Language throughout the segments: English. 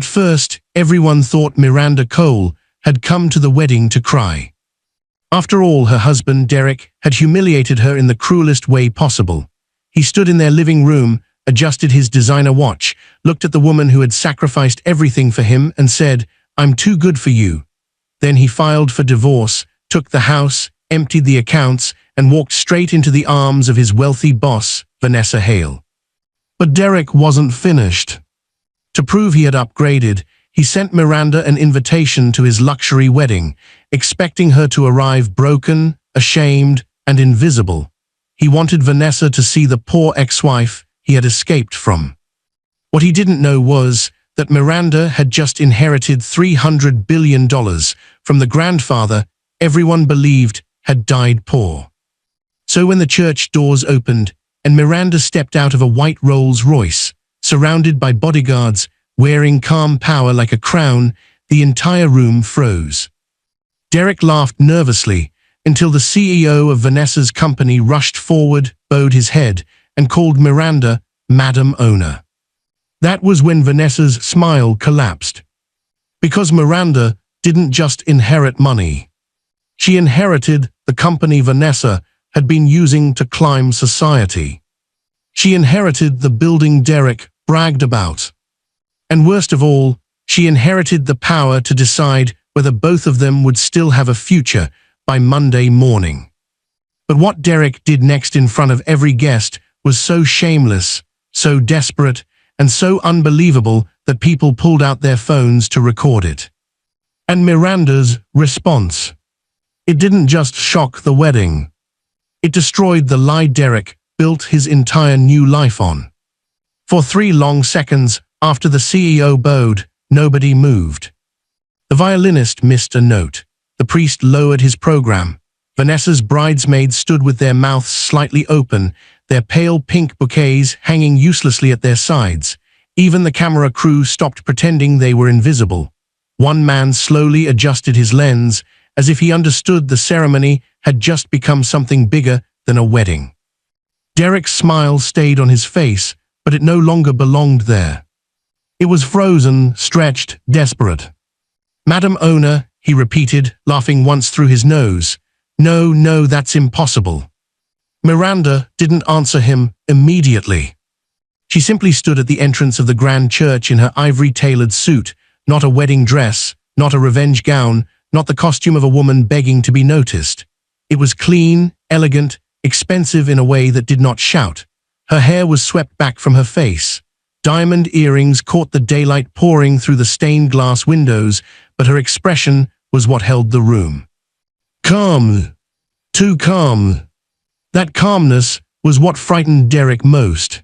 At first, everyone thought Miranda Cole had come to the wedding to cry. After all, her husband, Derek, had humiliated her in the cruelest way possible. He stood in their living room, adjusted his designer watch, looked at the woman who had sacrificed everything for him and said, "I'm too good for you." Then he filed for divorce, took the house, emptied the accounts, and walked straight into the arms of his wealthy boss, Vanessa Hale. But Derek wasn't finished. To prove he had upgraded, he sent Miranda an invitation to his luxury wedding, expecting her to arrive broken, ashamed, and invisible. He wanted Vanessa to see the poor ex-wife he had escaped from. What he didn't know was that Miranda had just inherited $300 billion from the grandfather everyone believed had died poor. So when the church doors opened and Miranda stepped out of a white Rolls-Royce, surrounded by bodyguards, wearing calm power like a crown, the entire room froze. Derek laughed nervously until the CEO of Vanessa's company rushed forward, bowed his head, and called Miranda Madam Owner. That was when Vanessa's smile collapsed. Because Miranda didn't just inherit money. She inherited the company Vanessa had been using to climb society. She inherited the building Derek bragged about. And worst of all, she inherited the power to decide whether both of them would still have a future by Monday morning. But what Derek did next in front of every guest was so shameless, so desperate, and so unbelievable that people pulled out their phones to record it. And Miranda's response. It didn't just shock the wedding. It destroyed the lie Derek built his entire new life on. For 3 long seconds after the CEO bowed, nobody moved. The violinist missed a note. The priest lowered his program. Vanessa's bridesmaids stood with their mouths slightly open, their pale pink bouquets hanging uselessly at their sides. Even the camera crew stopped pretending they were invisible. One man slowly adjusted his lens, as if he understood the ceremony had just become something bigger than a wedding. Derek's smile stayed on his face, but it no longer belonged there. It was frozen, stretched, desperate. "Madam Owner," he repeated, laughing once through his nose. No, that's impossible." Miranda didn't answer him immediately. She simply stood at the entrance of the grand church in her ivory-tailored suit, not a wedding dress, not a revenge gown, not the costume of a woman begging to be noticed. It was clean, elegant, expensive in a way that did not shout. Her hair was swept back from her face. Diamond earrings caught the daylight pouring through the stained glass windows, but her expression was what held the room. Calm. Too calm. That calmness was what frightened Derek most.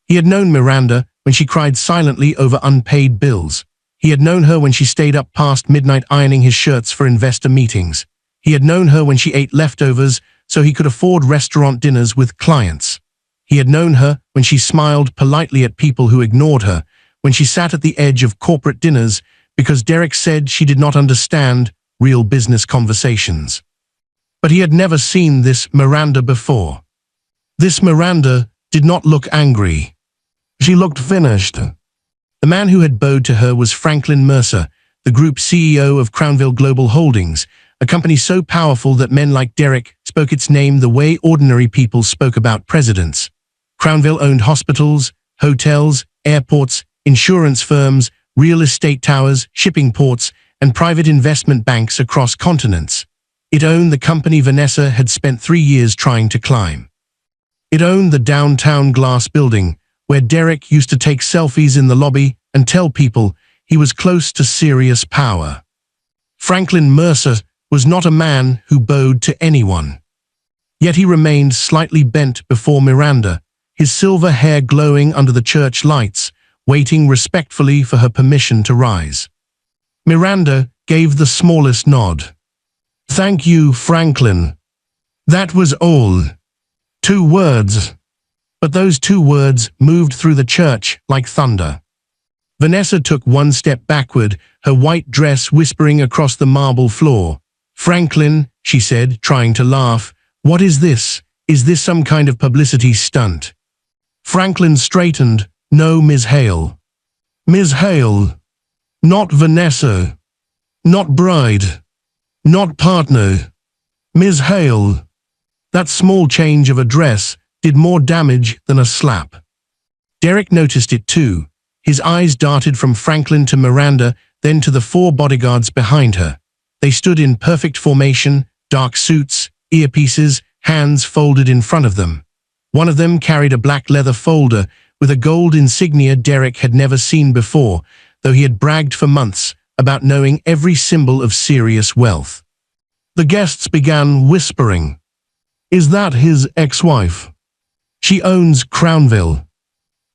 He had known Miranda when she cried silently over unpaid bills. He had known her when she stayed up past midnight ironing his shirts for investor meetings. He had known her when she ate leftovers so he could afford restaurant dinners with clients. He had known her when she smiled politely at people who ignored her, when she sat at the edge of corporate dinners because Derek said she did not understand real business conversations. But he had never seen this Miranda before. This Miranda did not look angry. She looked finished. The man who had bowed to her was Franklin Mercer, the group CEO of Crownville Global Holdings, a company so powerful that men like Derek spoke its name the way ordinary people spoke about presidents. Crownville owned hospitals, hotels, airports, insurance firms, real estate towers, shipping ports, and private investment banks across continents. It owned the company Vanessa had spent 3 years trying to climb. It owned the downtown glass building, where Derek used to take selfies in the lobby and tell people he was close to serious power. Franklin Mercer was not a man who bowed to anyone. Yet he remained slightly bent before Miranda, his silver hair glowing under the church lights, waiting respectfully for her permission to rise. Miranda gave the smallest nod. "Thank you, Franklin." That was all. 2 words. But those 2 words moved through the church like thunder. Vanessa took 1 step backward, her white dress whispering across the marble floor. "Franklin," she said, trying to laugh, "what is this? Is this some kind of publicity stunt?" Franklin straightened. "No, Ms. Hale." "Ms. Hale." Not Vanessa. Not bride. Not partner. Ms. Hale. That small change of address did more damage than a slap. Derek noticed it too. His eyes darted from Franklin to Miranda, then to the four bodyguards behind her. They stood in perfect formation, dark suits, earpieces, hands folded in front of them. One of them carried a black leather folder with a gold insignia Derek had never seen before, though he had bragged for months about knowing every symbol of serious wealth. The guests began whispering. Is that his ex-wife? She owns Crownville.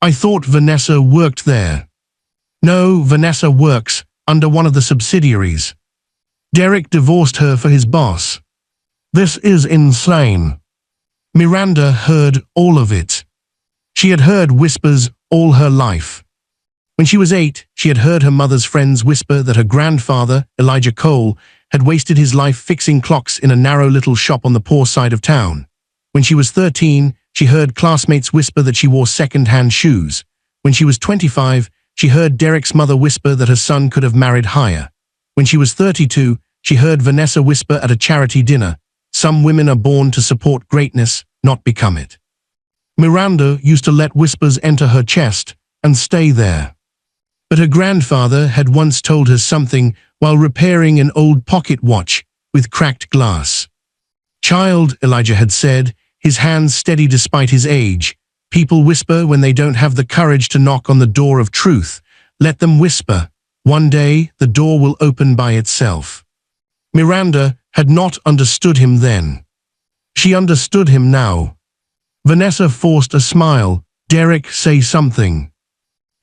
I thought Vanessa worked there. No, Vanessa works under one of the subsidiaries. Derek divorced her for his boss. This is insane. Miranda heard all of it. She had heard whispers all her life. When she was 8, she had heard her mother's friends whisper that her grandfather, Elijah Cole, had wasted his life fixing clocks in a narrow little shop on the poor side of town. When she was 13, she heard classmates whisper that she wore second-hand shoes. When she was 25, she heard Derek's mother whisper that her son could have married higher. When she was 32, she heard Vanessa whisper at a charity dinner, "Some women are born to support greatness, not become it." Miranda used to let whispers enter her chest and stay there. But her grandfather had once told her something while repairing an old pocket watch with cracked glass. "Child," Elijah had said, his hands steady despite his age, "people whisper when they don't have the courage to knock on the door of truth. Let them whisper. One day, the door will open by itself." Miranda had not understood him then. She understood him now. Vanessa forced a smile. "Derek, say something."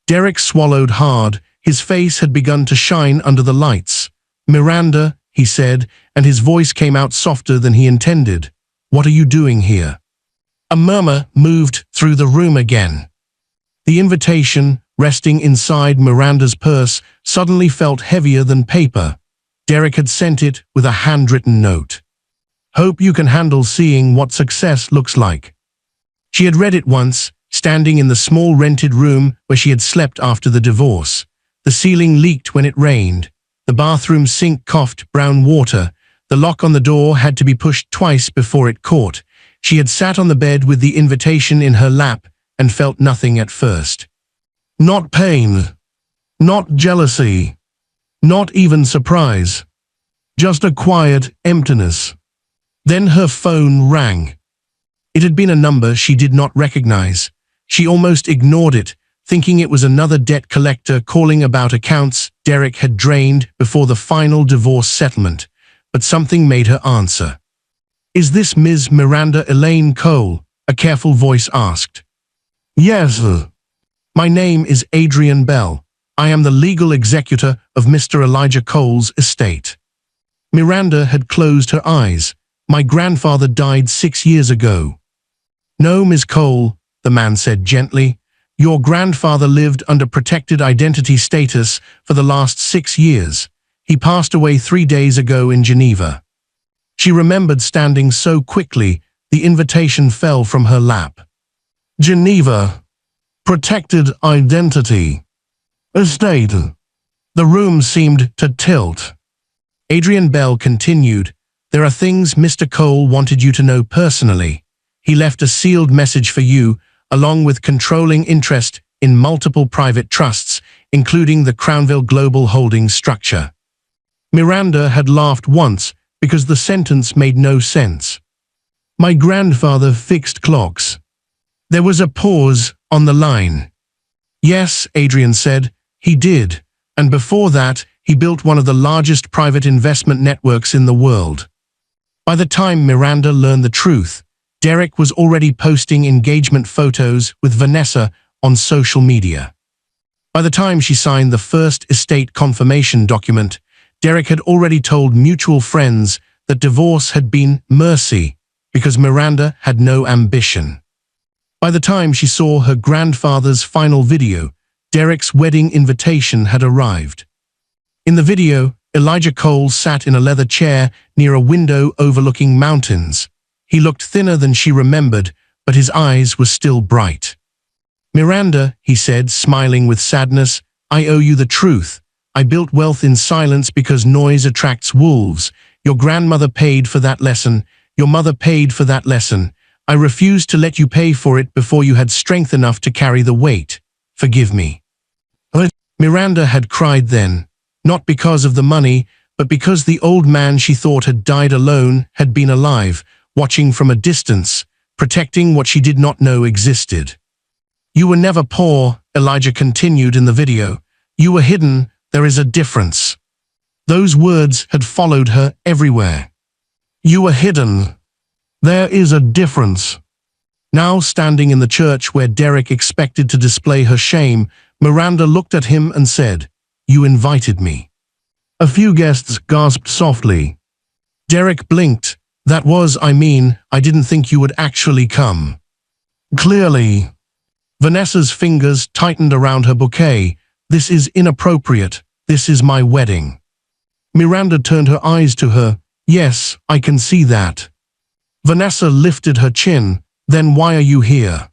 Derek swallowed hard. His face had begun to shine under the lights. "Miranda," he said, and his voice came out softer than he intended. "What are you doing here?" A murmur moved through the room again. The invitation, resting inside Miranda's purse, suddenly felt heavier than paper. Derek had sent it with a handwritten note. "Hope you can handle seeing what success looks like." She had read it once, standing in the small rented room where she had slept after the divorce. The ceiling leaked when it rained. The bathroom sink coughed brown water. The lock on the door had to be pushed twice before it caught. She had sat on the bed with the invitation in her lap and felt nothing at first. Not pain. Not jealousy. Not even surprise. Just a quiet emptiness. Then her phone rang. It had been a number she did not recognize. She almost ignored it, thinking it was another debt collector calling about accounts Derek had drained before the final divorce settlement. But something made her answer. "Is this Ms. Miranda Elaine Cole?" a careful voice asked. "Yes. My name is Adrian Bell. I am the legal executor of Mr. Elijah Cole's estate." Miranda had closed her eyes. "My grandfather died 6 years ago." "No, Ms. Cole," the man said gently. "Your grandfather lived under protected identity status for the last 6 years. He passed away 3 days ago in Geneva." She remembered standing so quickly, the invitation fell from her lap. "Geneva. Protected identity. Estate." The room seemed to tilt. Adrian Bell continued, "There are things Mr. Cole wanted you to know personally. He left a sealed message for you, along with controlling interest in multiple private trusts, including the Crownville Global Holdings structure." Miranda had laughed once because the sentence made no sense. "My grandfather fixed clocks." There was a pause on the line. "Yes," Adrian said, "he did. And before that, he built one of the largest private investment networks in the world." By the time Miranda learned the truth, Derek was already posting engagement photos with Vanessa on social media. By the time she signed the first estate confirmation document, Derek had already told mutual friends that divorce had been mercy because Miranda had no ambition. By the time she saw her grandfather's final video, Derek's wedding invitation had arrived. In the video, Elijah Cole sat in a leather chair near a window overlooking mountains. He looked thinner than she remembered, but his eyes were still bright. "Miranda," he said, smiling with sadness, "I owe you the truth. I built wealth in silence because noise attracts wolves. Your grandmother paid for that lesson. Your mother paid for that lesson. I refused to let you pay for it before you had strength enough to carry the weight. Forgive me." Miranda had cried then, not because of the money, but because the old man she thought had died alone had been alive, watching from a distance, protecting what she did not know existed. "You were never poor," Elijah continued in the video. "You were hidden. There is a difference." Those words had followed her everywhere. "You were hidden. There is a difference." Now standing in the church where Derek expected to display her shame, Miranda looked at him and said, "You invited me." A few guests gasped softly. Derek blinked. I didn't think you would actually come." "Clearly." Vanessa's fingers tightened around her bouquet. "This is inappropriate. This is my wedding." Miranda turned her eyes to her. "Yes, I can see that." Vanessa lifted her chin. "Then why are you here?"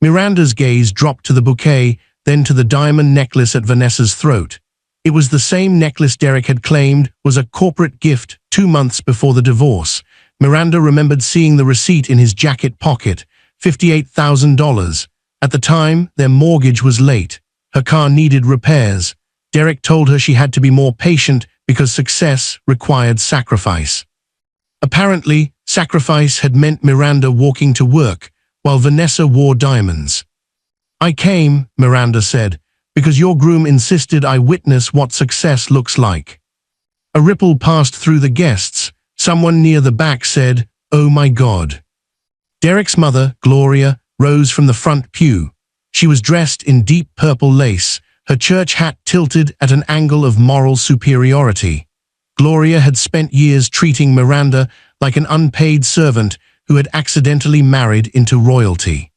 Miranda's gaze dropped to the bouquet, then to the diamond necklace at Vanessa's throat. It was the same necklace Derek had claimed was a corporate gift 2 months before the divorce. Miranda remembered seeing the receipt in his jacket pocket, $58,000. At the time, their mortgage was late. Her car needed repairs. Derek told her she had to be more patient because success required sacrifice. Apparently, sacrifice had meant Miranda walking to work, while Vanessa wore diamonds. "I came," Miranda said, "because your groom insisted I witness what success looks like." A ripple passed through the guests. Someone near the back said, "Oh my God." Derek's mother, Gloria, rose from the front pew. She was dressed in deep purple lace, her church hat tilted at an angle of moral superiority. Gloria had spent years treating Miranda like an unpaid servant who had accidentally married into royalty.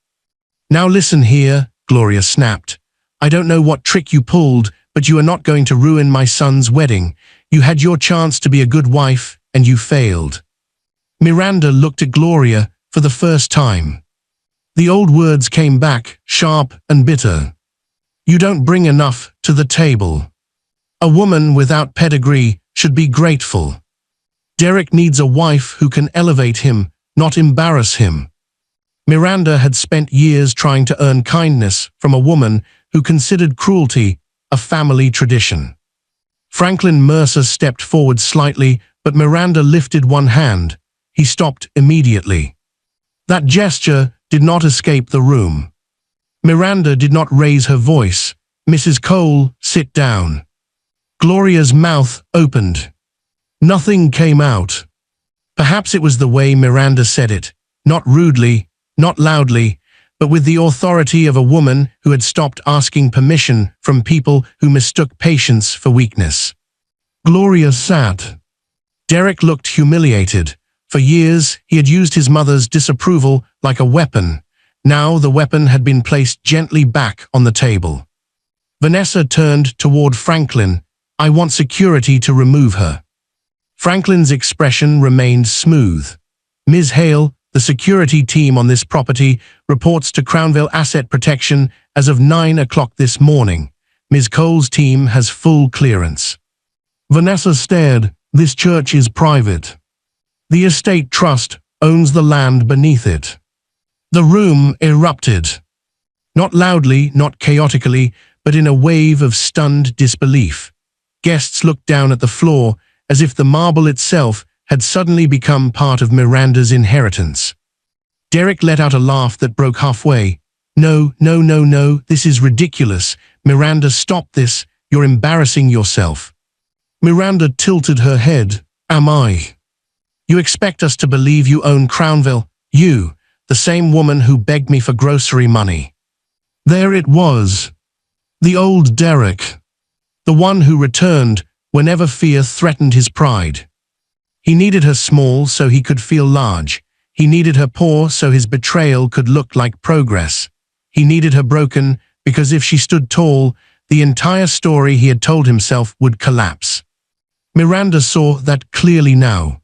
"Now listen here," Gloria snapped. "I don't know what trick you pulled, but you are not going to ruin my son's wedding. You had your chance to be a good wife, and you failed." Miranda looked at Gloria for the first time. The old words came back, sharp and bitter. "You don't bring enough to the table. A woman without pedigree should be grateful. Derek needs a wife who can elevate him, not embarrass him." Miranda had spent years trying to earn kindness from a woman who considered cruelty a family tradition. Franklin Mercer stepped forward slightly, but Miranda lifted one hand. He stopped immediately. That gesture did not escape the room. Miranda did not raise her voice. "Mrs. Cole, sit down." Gloria's mouth opened. Nothing came out. Perhaps it was the way Miranda said it, not rudely, not loudly, but with the authority of a woman who had stopped asking permission from people who mistook patience for weakness. Gloria sat. Derek looked humiliated. For years, he had used his mother's disapproval like a weapon. Now the weapon had been placed gently back on the table. Vanessa turned toward Franklin. "I want security to remove her." Franklin's expression remained smooth. "Ms. Hale, the security team on this property reports to Crownville Asset Protection as of 9 o'clock this morning. Ms. Cole's team has full clearance." Vanessa stared. "This church is private. The estate trust owns the land beneath it." The room erupted. Not loudly, not chaotically, but in a wave of stunned disbelief. Guests looked down at the floor as if the marble itself had suddenly become part of Miranda's inheritance. Derek let out a laugh that broke halfway. No, this is ridiculous. Miranda, stop this. You're embarrassing yourself." Miranda tilted her head. "Am I? You expect us to believe you own Crownville? You, the same woman who begged me for grocery money." There it was. The old Derek. The one who returned whenever fear threatened his pride. He needed her small so he could feel large. He needed her poor so his betrayal could look like progress. He needed her broken because if she stood tall, the entire story he had told himself would collapse. Miranda saw that clearly now.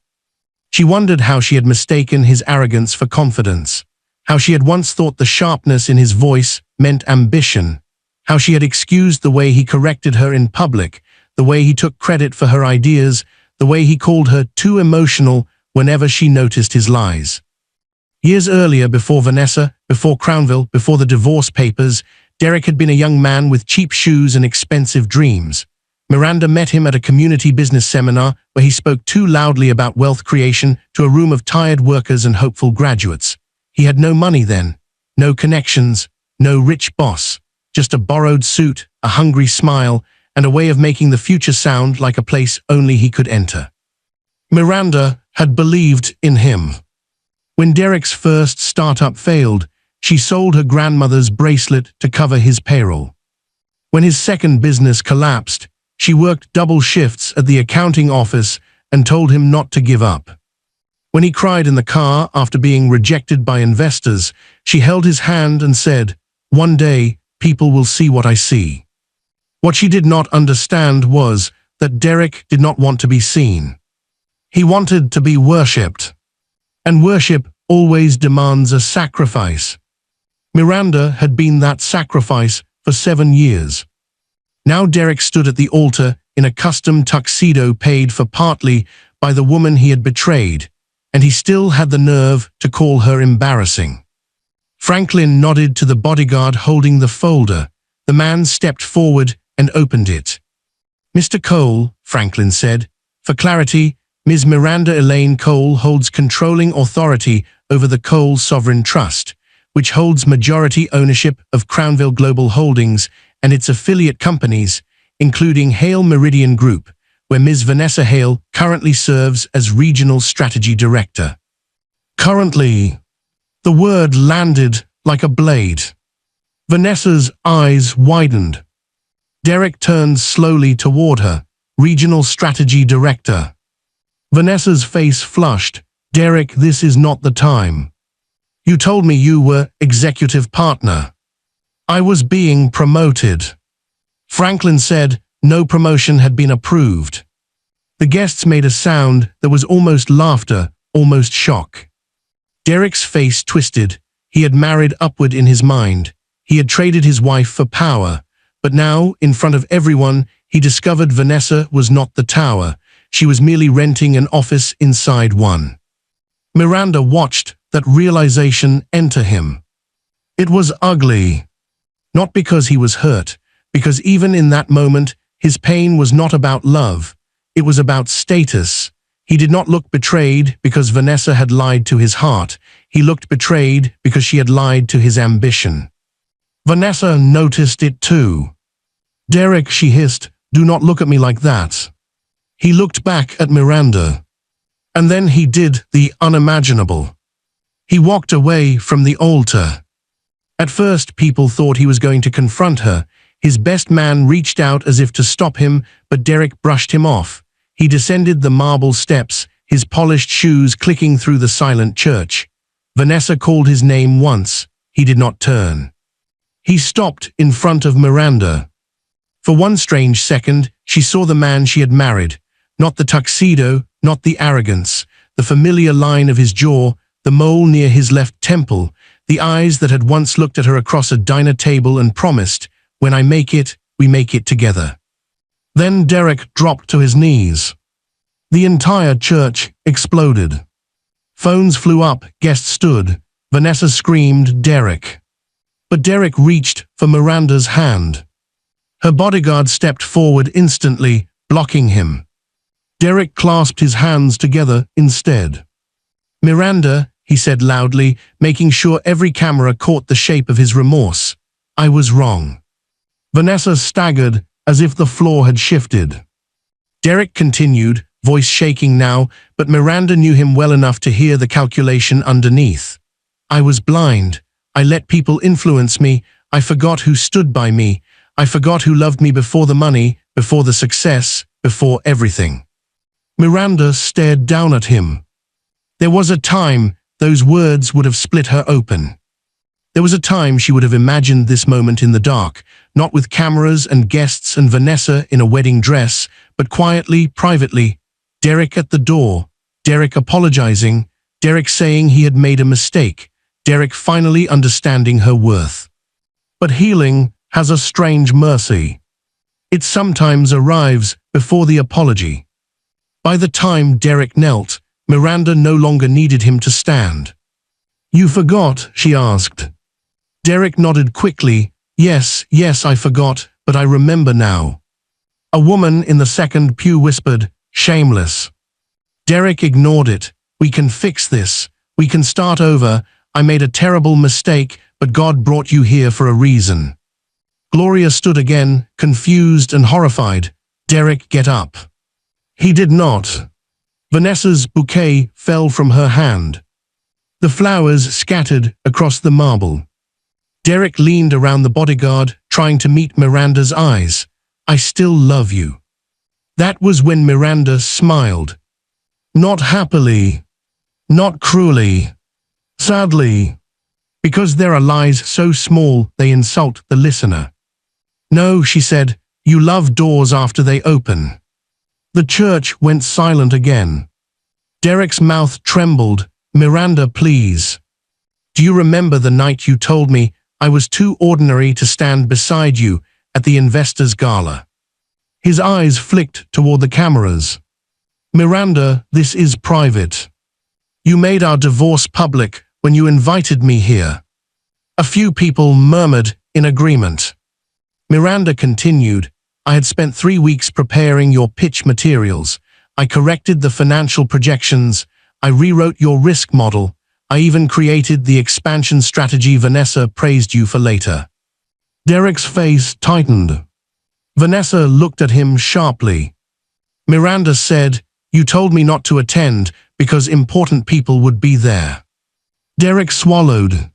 She wondered how she had mistaken his arrogance for confidence, how she had once thought the sharpness in his voice meant ambition, how she had excused the way he corrected her in public the way he took credit for her ideas, the way he called her too emotional whenever she noticed his lies. Years earlier, before Vanessa, before Crownville, before the divorce papers, Derek had been a young man with cheap shoes and expensive dreams. Miranda met him at a community business seminar where he spoke too loudly about wealth creation to a room of tired workers and hopeful graduates. He had no money then, no connections, no rich boss, just a borrowed suit, a hungry smile, and a way of making the future sound like a place only he could enter. Miranda had believed in him. When Derek's first startup failed, she sold her grandmother's bracelet to cover his payroll. When his second business collapsed, she worked double shifts at the accounting office and told him not to give up. When he cried in the car after being rejected by investors, she held his hand and said, "One day, people will see what I see." What she did not understand was that Derek did not want to be seen. He wanted to be worshipped. And worship always demands a sacrifice. Miranda had been that sacrifice for 7 years. Now Derek stood at the altar in a custom tuxedo paid for partly by the woman he had betrayed, and he still had the nerve to call her embarrassing. Franklin nodded to the bodyguard holding the folder. The man stepped forward and opened it. "Mr. Cole," Franklin said. "For clarity, Ms. Miranda Elaine Cole holds controlling authority over the Cole Sovereign Trust, which holds majority ownership of Crownville Global Holdings and its affiliate companies, including Hale Meridian Group, where Ms. Vanessa Hale currently serves as Regional Strategy Director." Currently, the word landed like a blade. Vanessa's eyes widened. Derek turned slowly toward her. "Regional Strategy Director." Vanessa's face flushed. "Derek, this is not the time. You told me you were executive partner." "I was being promoted." Franklin said no promotion had been approved. The guests made a sound that was almost laughter, almost shock. Derek's face twisted. He had married upward in his mind. He had traded his wife for power. But now, in front of everyone, he discovered Vanessa was not the tower. She was merely renting an office inside one. Miranda watched that realization enter him. It was ugly. Not because he was hurt, because even in that moment, his pain was not about love. It was about status. He did not look betrayed because Vanessa had lied to his heart. He looked betrayed because she had lied to his ambition. Vanessa noticed it too. "Derek," she hissed, "do not look at me like that." He looked back at Miranda. And then he did the unimaginable. He walked away from the altar. At first, people thought he was going to confront her. His best man reached out as if to stop him, but Derek brushed him off. He descended the marble steps, his polished shoes clicking through the silent church. Vanessa called his name once. He did not turn. He stopped in front of Miranda. For one strange second, she saw the man she had married. Not the tuxedo, not the arrogance, the familiar line of his jaw, the mole near his left temple, the eyes that had once looked at her across a diner table and promised, "When I make it, we make it together." Then Derek dropped to his knees. The entire church exploded. Phones flew up, guests stood. Vanessa screamed, "Derek." But Derek reached for Miranda's hand. Her bodyguard stepped forward instantly, blocking him. Derek clasped his hands together instead. "Miranda," he said loudly, making sure every camera caught the shape of his remorse, "I was wrong." Vanessa staggered, as if the floor had shifted. Derek continued, voice shaking now, but Miranda knew him well enough to hear the calculation underneath. "I was blind. I let people influence me. I forgot who stood by me. I forgot who loved me before the money, before the success, before everything." Miranda stared down at him. There was a time those words would have split her open. There was a time she would have imagined this moment in the dark, not with cameras and guests and Vanessa in a wedding dress, but quietly, privately. Derek at the door, Derek apologizing, Derek saying he had made a mistake, Derek finally understanding her worth. But healing has a strange mercy. It sometimes arrives before the apology. By the time Derek knelt, Miranda no longer needed him to stand. "You forgot?" she asked. Derek nodded quickly. Yes, I forgot, but I remember now." A woman in the second pew whispered, "Shameless." Derek ignored it. "We can fix this. We can start over. I made a terrible mistake, but God brought you here for a reason." Gloria stood again, confused and horrified. "Derek, get up." He did not. Vanessa's bouquet fell from her hand. The flowers scattered across the marble. Derek leaned around the bodyguard, trying to meet Miranda's eyes. "I still love you." That was when Miranda smiled. Not happily. Not cruelly. Sadly. Because there are lies so small they insult the listener. "No," she said, "you love doors after they open." The church went silent again. Derek's mouth trembled. "Miranda, please. Do you remember the night you told me I was too ordinary to stand beside you at the Investors' Gala?" His eyes flicked toward the cameras. "Miranda, this is private. You made our divorce public when you invited me here." A few people murmured in agreement. Miranda continued, "I had spent 3 weeks preparing your pitch materials. I corrected the financial projections. I rewrote your risk model. I even created the expansion strategy Vanessa praised you for later." Derek's face tightened. Vanessa looked at him sharply. Miranda said, "You told me not to attend because important people would be there." Derek swallowed.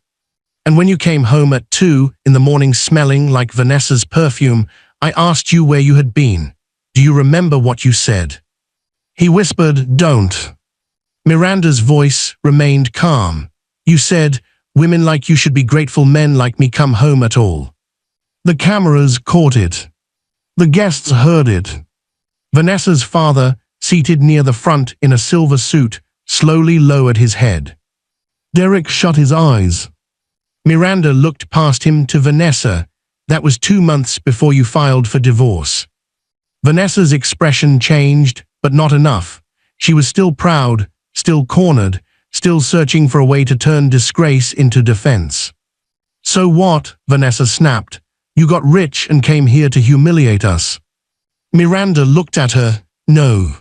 "And when you came home at 2 in the morning smelling like Vanessa's perfume, I asked you where you had been. Do you remember what you said?" He whispered, "Don't." Miranda's voice remained calm. "You said, women like you should be grateful men like me come home at all." The cameras caught it. The guests heard it. Vanessa's father, seated near the front in a silver suit, slowly lowered his head. Derek shut his eyes. Miranda looked past him to Vanessa. "That was 2 months before you filed for divorce." Vanessa's expression changed, but not enough. She was still proud, still cornered, still searching for a way to turn disgrace into defense. "So what?" Vanessa snapped. "You got rich and came here to humiliate us." Miranda looked at her. "No."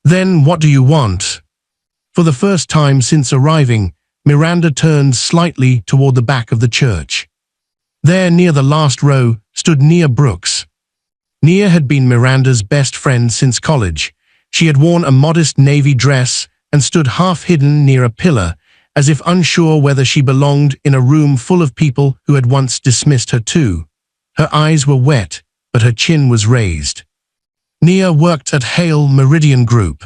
"Then what do you want?" For the first time since arriving, Miranda turned slightly toward the back of the church. There, near the last row, stood Nia Brooks. Nia had been Miranda's best friend since college. She had worn a modest navy dress and stood half-hidden near a pillar, as if unsure whether she belonged in a room full of people who had once dismissed her too. Her eyes were wet, but her chin was raised. Nia worked at Hale Meridian Group.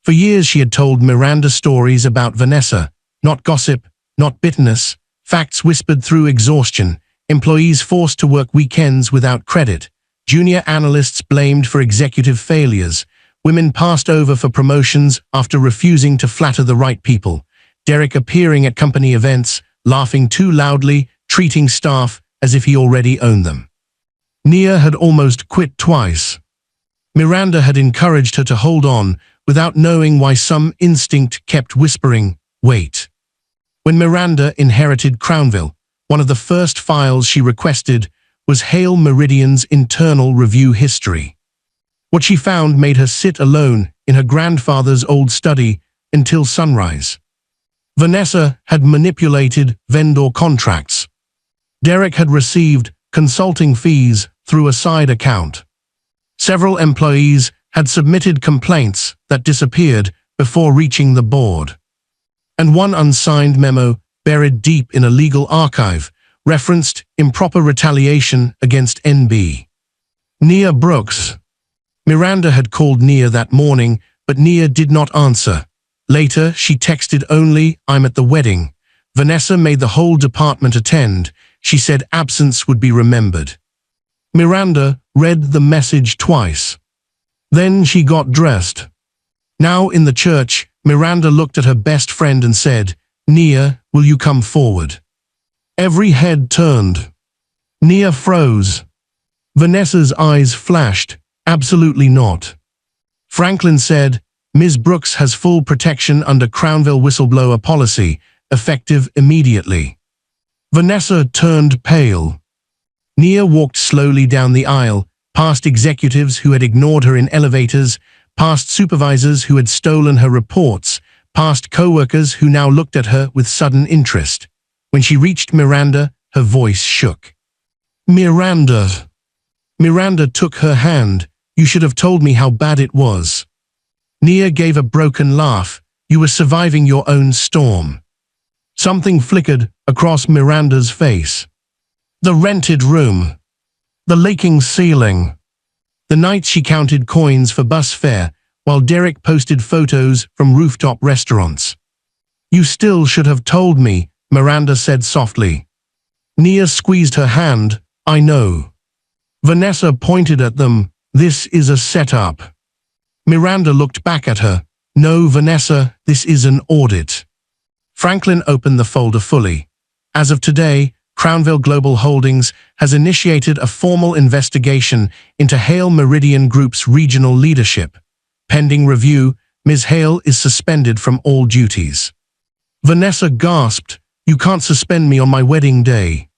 For years she had told Miranda stories about Vanessa, not gossip, not bitterness, facts whispered through exhaustion, employees forced to work weekends without credit, junior analysts blamed for executive failures, women passed over for promotions after refusing to flatter the right people, Derek appearing at company events, laughing too loudly, treating staff as if he already owned them. Nia had almost quit twice. Miranda had encouraged her to hold on, without knowing why some instinct kept whispering, "Wait." When Miranda inherited Crownville, one of the first files she requested was Hale Meridian's internal review history. What she found made her sit alone in her grandfather's old study until sunrise. Vanessa had manipulated vendor contracts. Derek had received consulting fees through a side account. Several employees had submitted complaints that disappeared before reaching the board. And one unsigned memo, buried deep in a legal archive, referenced improper retaliation against NB. Nia Brooks. Miranda had called Nia that morning, but Nia did not answer. Later, she texted only, "I'm at the wedding." Vanessa made the whole department attend. She said absence would be remembered. Miranda read the message twice. Then she got dressed. Now in the church, Miranda looked at her best friend and said, "Nia, will you come forward?" Every head turned. Nia froze. Vanessa's eyes flashed. Absolutely not. Franklin said, Ms. Brooks has full protection under Crownville whistleblower policy, effective immediately. Vanessa turned pale. Nia walked slowly down the aisle, past executives who had ignored her in elevators, past supervisors who had stolen her reports, past co-workers who now looked at her with sudden interest. When she reached Miranda, her voice shook. Miranda. Miranda took her hand. You should have told me how bad it was. Nia gave a broken laugh. You were surviving your own storm. Something flickered across Miranda's face. The rented room. The laking ceiling. The nights she counted coins for bus fare, while Derek posted photos from rooftop restaurants. You still should have told me, Miranda said softly. Nia squeezed her hand. I know. Vanessa pointed at them. This is a setup. Miranda looked back at her. No, Vanessa, this is an audit. Franklin opened the folder fully. As of today, Crownville Global Holdings has initiated a formal investigation into Hale Meridian Group's regional leadership. Pending review, Ms. Hale is suspended from all duties. Vanessa gasped, You can't suspend me on my wedding day.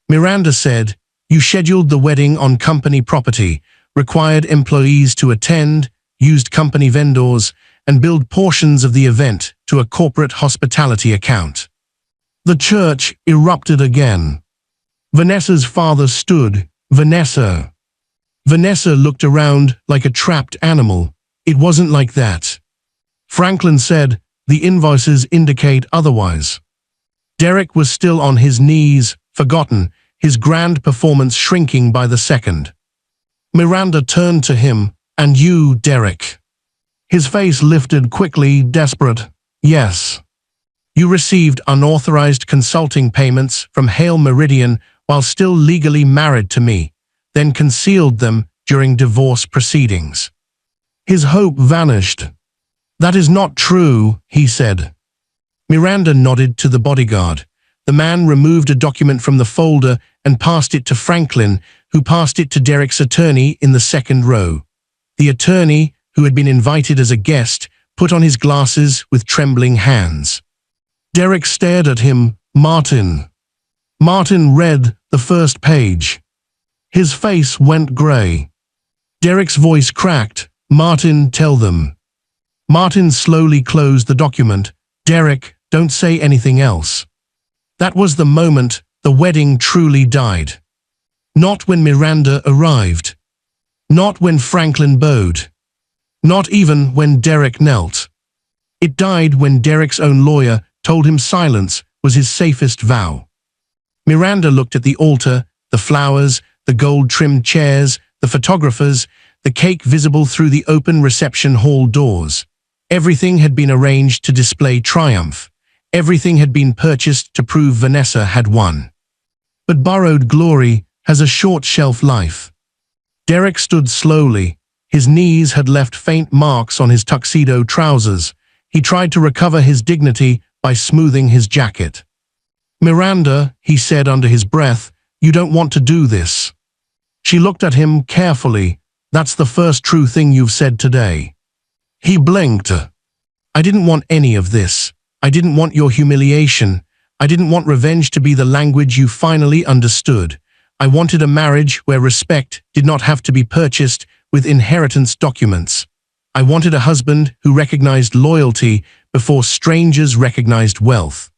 Miranda said, You scheduled the wedding on company property, required employees to attend, used company vendors, and billed portions of the event to a corporate hospitality account. The church erupted again. Vanessa's father stood. Vanessa. Vanessa looked around like a trapped animal. It wasn't like that. Franklin said, The invoices indicate otherwise. Derek was still on his knees, forgotten, his grand performance shrinking by the second. Miranda turned to him. And you, Derek. His face lifted quickly, desperate. Yes. You received unauthorized consulting payments from Hale Meridian while still legally married to me, then concealed them during divorce proceedings. His hope vanished. That is not true, he said. Miranda nodded to the bodyguard. The man removed a document from the folder and passed it to Franklin, who passed it to Derek's attorney in the second row. The attorney, who had been invited as a guest, put on his glasses with trembling hands. Derek stared at him. Martin. Martin read the first page. His face went gray. Derek's voice cracked. Martin, tell them. Martin slowly closed the document. Derek, don't say anything else. That was the moment the wedding truly died. Not when Miranda arrived. Not when Franklin bowed. Not even when Derek knelt. It died when Derek's own lawyer told him silence was his safest vow. Miranda looked at the altar, the flowers, the gold-trimmed chairs, the photographers, the cake visible through the open reception hall doors. Everything had been arranged to display triumph. Everything had been purchased to prove Vanessa had won. But borrowed glory has a short shelf life. Derek stood slowly. His knees had left faint marks on his tuxedo trousers. He tried to recover his dignity by smoothing his jacket. Miranda, he said under his breath, you don't want to do this. She looked at him carefully. That's the first true thing you've said today. He blinked. I didn't want any of this. I didn't want your humiliation. I didn't want revenge to be the language you finally understood. I wanted a marriage where respect did not have to be purchased with inheritance documents. I wanted a husband who recognized loyalty before strangers recognized wealth.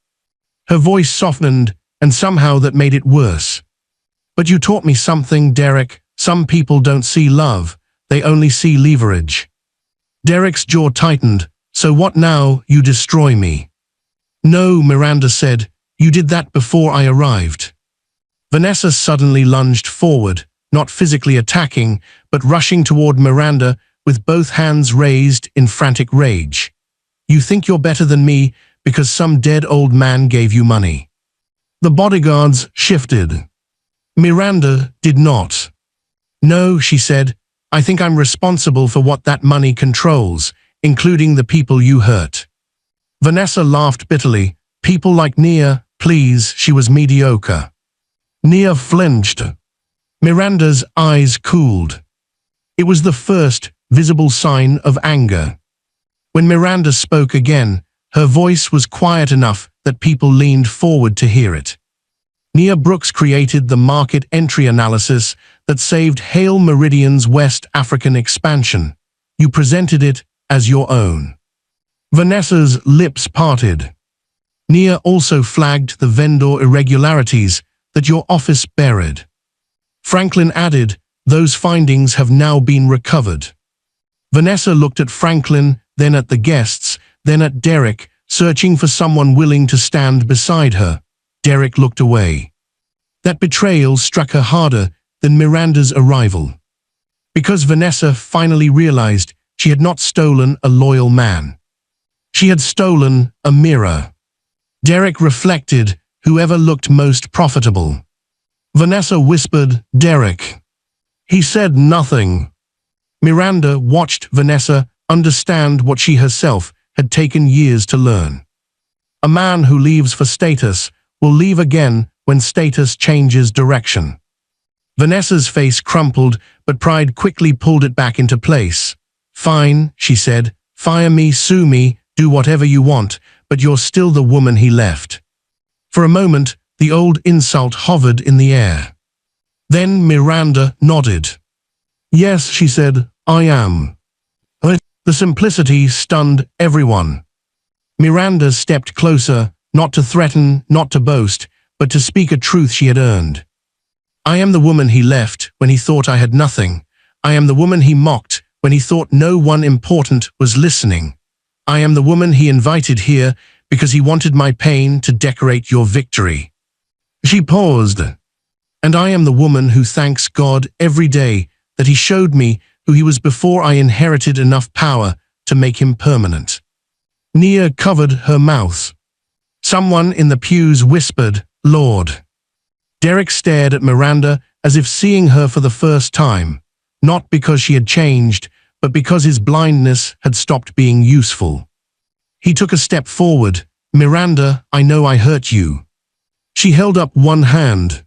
Her voice softened, and somehow that made it worse. But you taught me something, Derek. Some people don't see love. They only see leverage. Derek's jaw tightened. So what now? You destroy me. No, Miranda said. You did that before I arrived. Vanessa suddenly lunged forward, not physically attacking, but rushing toward Miranda with both hands raised in frantic rage. You think you're better than me because some dead old man gave you money. The bodyguards shifted. Miranda did not. No, she said, I think I'm responsible for what that money controls, including the people you hurt. Vanessa laughed bitterly. People like Nia, please, she was mediocre. Nia flinched. Miranda's eyes cooled. It was the first visible sign of anger. When Miranda spoke again, her voice was quiet enough that people leaned forward to hear it. Nia Brooks created the market entry analysis that saved Hale Meridian's West African expansion. You presented it as your own. Vanessa's lips parted. Nia also flagged the vendor irregularities that your office buried. Franklin added, those findings have now been recovered. Vanessa looked at Franklin, then at the guests, then at Derek, searching for someone willing to stand beside her. Derek looked away. That betrayal struck her harder than Miranda's arrival. Because Vanessa finally realized she had not stolen a loyal man. She had stolen a mirror. Derek reflected whoever looked most profitable. Vanessa whispered, Derek. He said nothing. Miranda watched Vanessa understand what she herself had taken years to learn. A man who leaves for status will leave again when status changes direction. Vanessa's face crumpled, but pride quickly pulled it back into place. Fine, she said, fire me, sue me, do whatever you want, but you're still the woman he left. For a moment, the old insult hovered in the air. Then Miranda nodded. Yes, she said, I am. The simplicity stunned everyone. Miranda stepped closer, not to threaten, not to boast, but to speak a truth she had earned. I am the woman he left when he thought I had nothing. I am the woman he mocked when he thought no one important was listening. I am the woman he invited here because he wanted my pain to decorate your victory. She paused. And I am the woman who thanks God every day that he showed me who he was before I inherited enough power to make him permanent. Nia covered her mouth. Someone in the pews whispered, Lord. Derek stared at Miranda as if seeing her for the first time, not because she had changed, but because his blindness had stopped being useful. He took a step forward. Miranda, I know I hurt you. She held up one hand.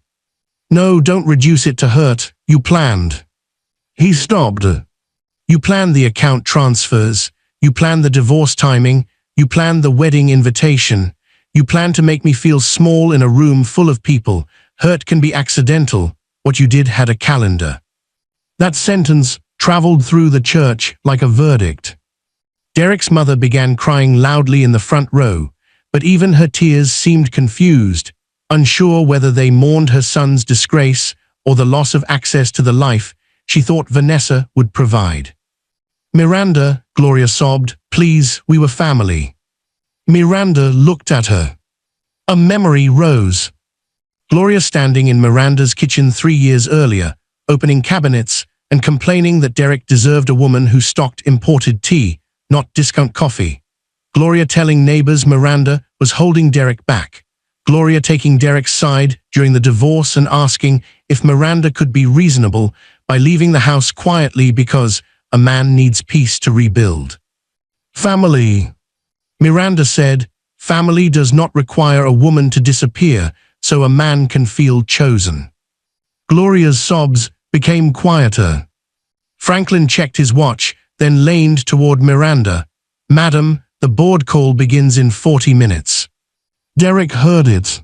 No, don't reduce it to hurt, you planned. He stopped. You planned the account transfers, you planned the divorce timing, you planned the wedding invitation, you planned to make me feel small in a room full of people. Hurt can be accidental, what you did had a calendar. That sentence traveled through the church like a verdict. Derek's mother began crying loudly in the front row, but even her tears seemed confused, unsure whether they mourned her son's disgrace or the loss of access to the life she thought Vanessa would provide. Miranda, Gloria sobbed, please, we were family. Miranda looked at her. A memory rose. Gloria standing in Miranda's kitchen 3 years earlier, opening cabinets and complaining that Derek deserved a woman who stocked imported tea, not discount coffee. Gloria telling neighbors Miranda was holding Derek back. Gloria taking Derek's side during the divorce and asking if Miranda could be reasonable by leaving the house quietly because a man needs peace to rebuild. Family. Miranda said, family does not require a woman to disappear so a man can feel chosen. Gloria's sobs became quieter. Franklin checked his watch, then leaned toward Miranda. Madam, the board call begins in 40 minutes. Derek heard it.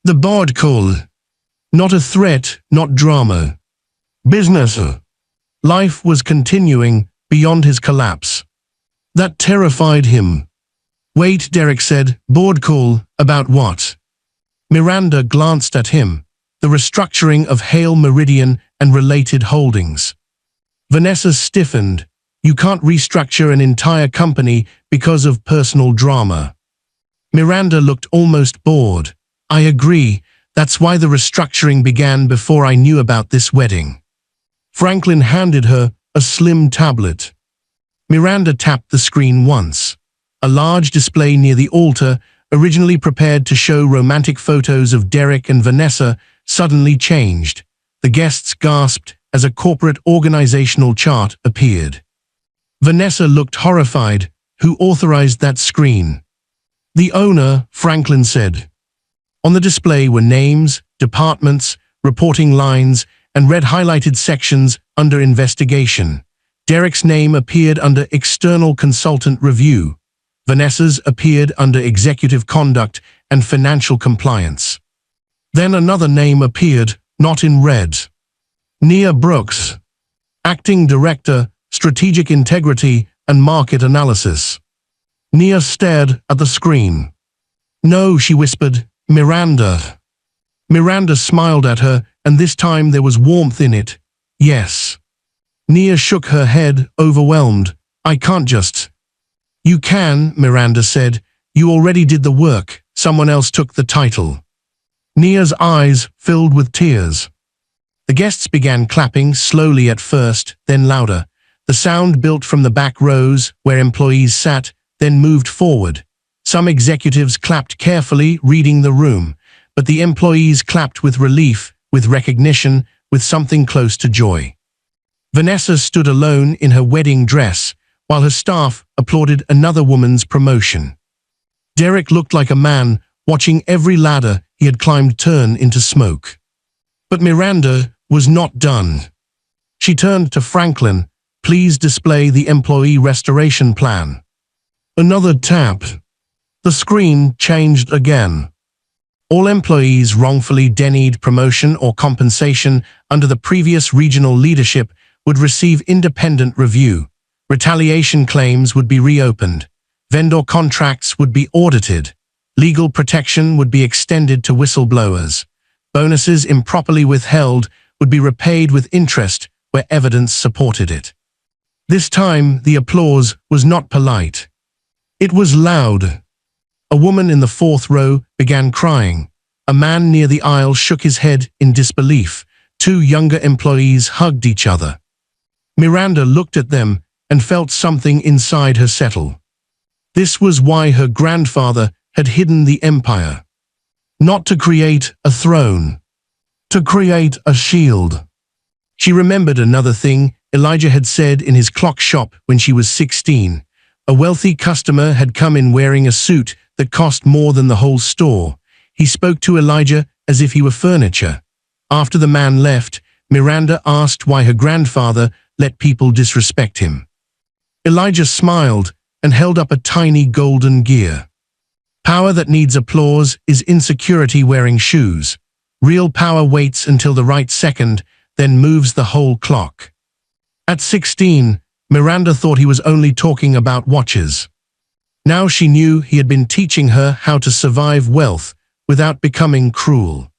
The board call. Not a threat, not drama. Business. Life was continuing beyond his collapse. That terrified him. Wait, Derek said, board call, about what? Miranda glanced at him. The restructuring of Hale Meridian and related holdings. Vanessa stiffened. You can't restructure an entire company because of personal drama. Miranda looked almost bored. I agree, that's why the restructuring began before I knew about this wedding. Franklin handed her a slim tablet. Miranda tapped the screen once. A large display near the altar, originally prepared to show romantic photos of Derek and Vanessa, suddenly changed. The guests gasped as a corporate organizational chart appeared. Vanessa looked horrified. Who authorized that screen? The owner, Franklin said. On the display were names, departments, reporting lines, and read highlighted sections under investigation. Derek's name appeared under external consultant review. Vanessa's appeared under executive conduct and financial compliance. Then another name appeared, not in red. Nia Brooks, acting director, strategic integrity and market analysis. Nia stared at the screen. "No," she whispered, "Miranda." Miranda smiled at her, and this time there was warmth in it. "Yes." Nia shook her head, overwhelmed. "I can't just." "You can," Miranda said. "You already did the work. Someone else took the title." Nia's eyes filled with tears. The guests began clapping, slowly at first, then louder. The sound built from the back rows, where employees sat, then moved forward. Some executives clapped carefully, reading the room, but the employees clapped with relief, with recognition, with something close to joy. Vanessa stood alone in her wedding dress, while her staff applauded another woman's promotion. Derek looked like a man watching every ladder he had climbed turn into smoke. But Miranda was not done. She turned to Franklin. "Please display the employee restoration plan." Another tap. The screen changed again. All employees wrongfully denied promotion or compensation under the previous regional leadership would receive independent review. Retaliation claims would be reopened. Vendor contracts would be audited. Legal protection would be extended to whistleblowers. Bonuses improperly withheld would be repaid with interest where evidence supported it. This time, the applause was not polite. It was loud. A woman in the fourth row began crying. A man near the aisle shook his head in disbelief. Two younger employees hugged each other. Miranda looked at them and felt something inside her settle. This was why her grandfather had hidden the empire. Not to create a throne, to create a shield. She remembered another thing Elijah had said in his clock shop when she was 16. A wealthy customer had come in wearing a suit that cost more than the whole store. He spoke to Elijah as if he were furniture. After the man left, Miranda asked why her grandfather let people disrespect him. Elijah smiled and held up a tiny golden gear. Power that needs applause is insecurity wearing shoes. Real power waits until the right second, then moves the whole clock. At 16, Miranda thought he was only talking about watches. Now she knew he had been teaching her how to survive wealth without becoming cruel.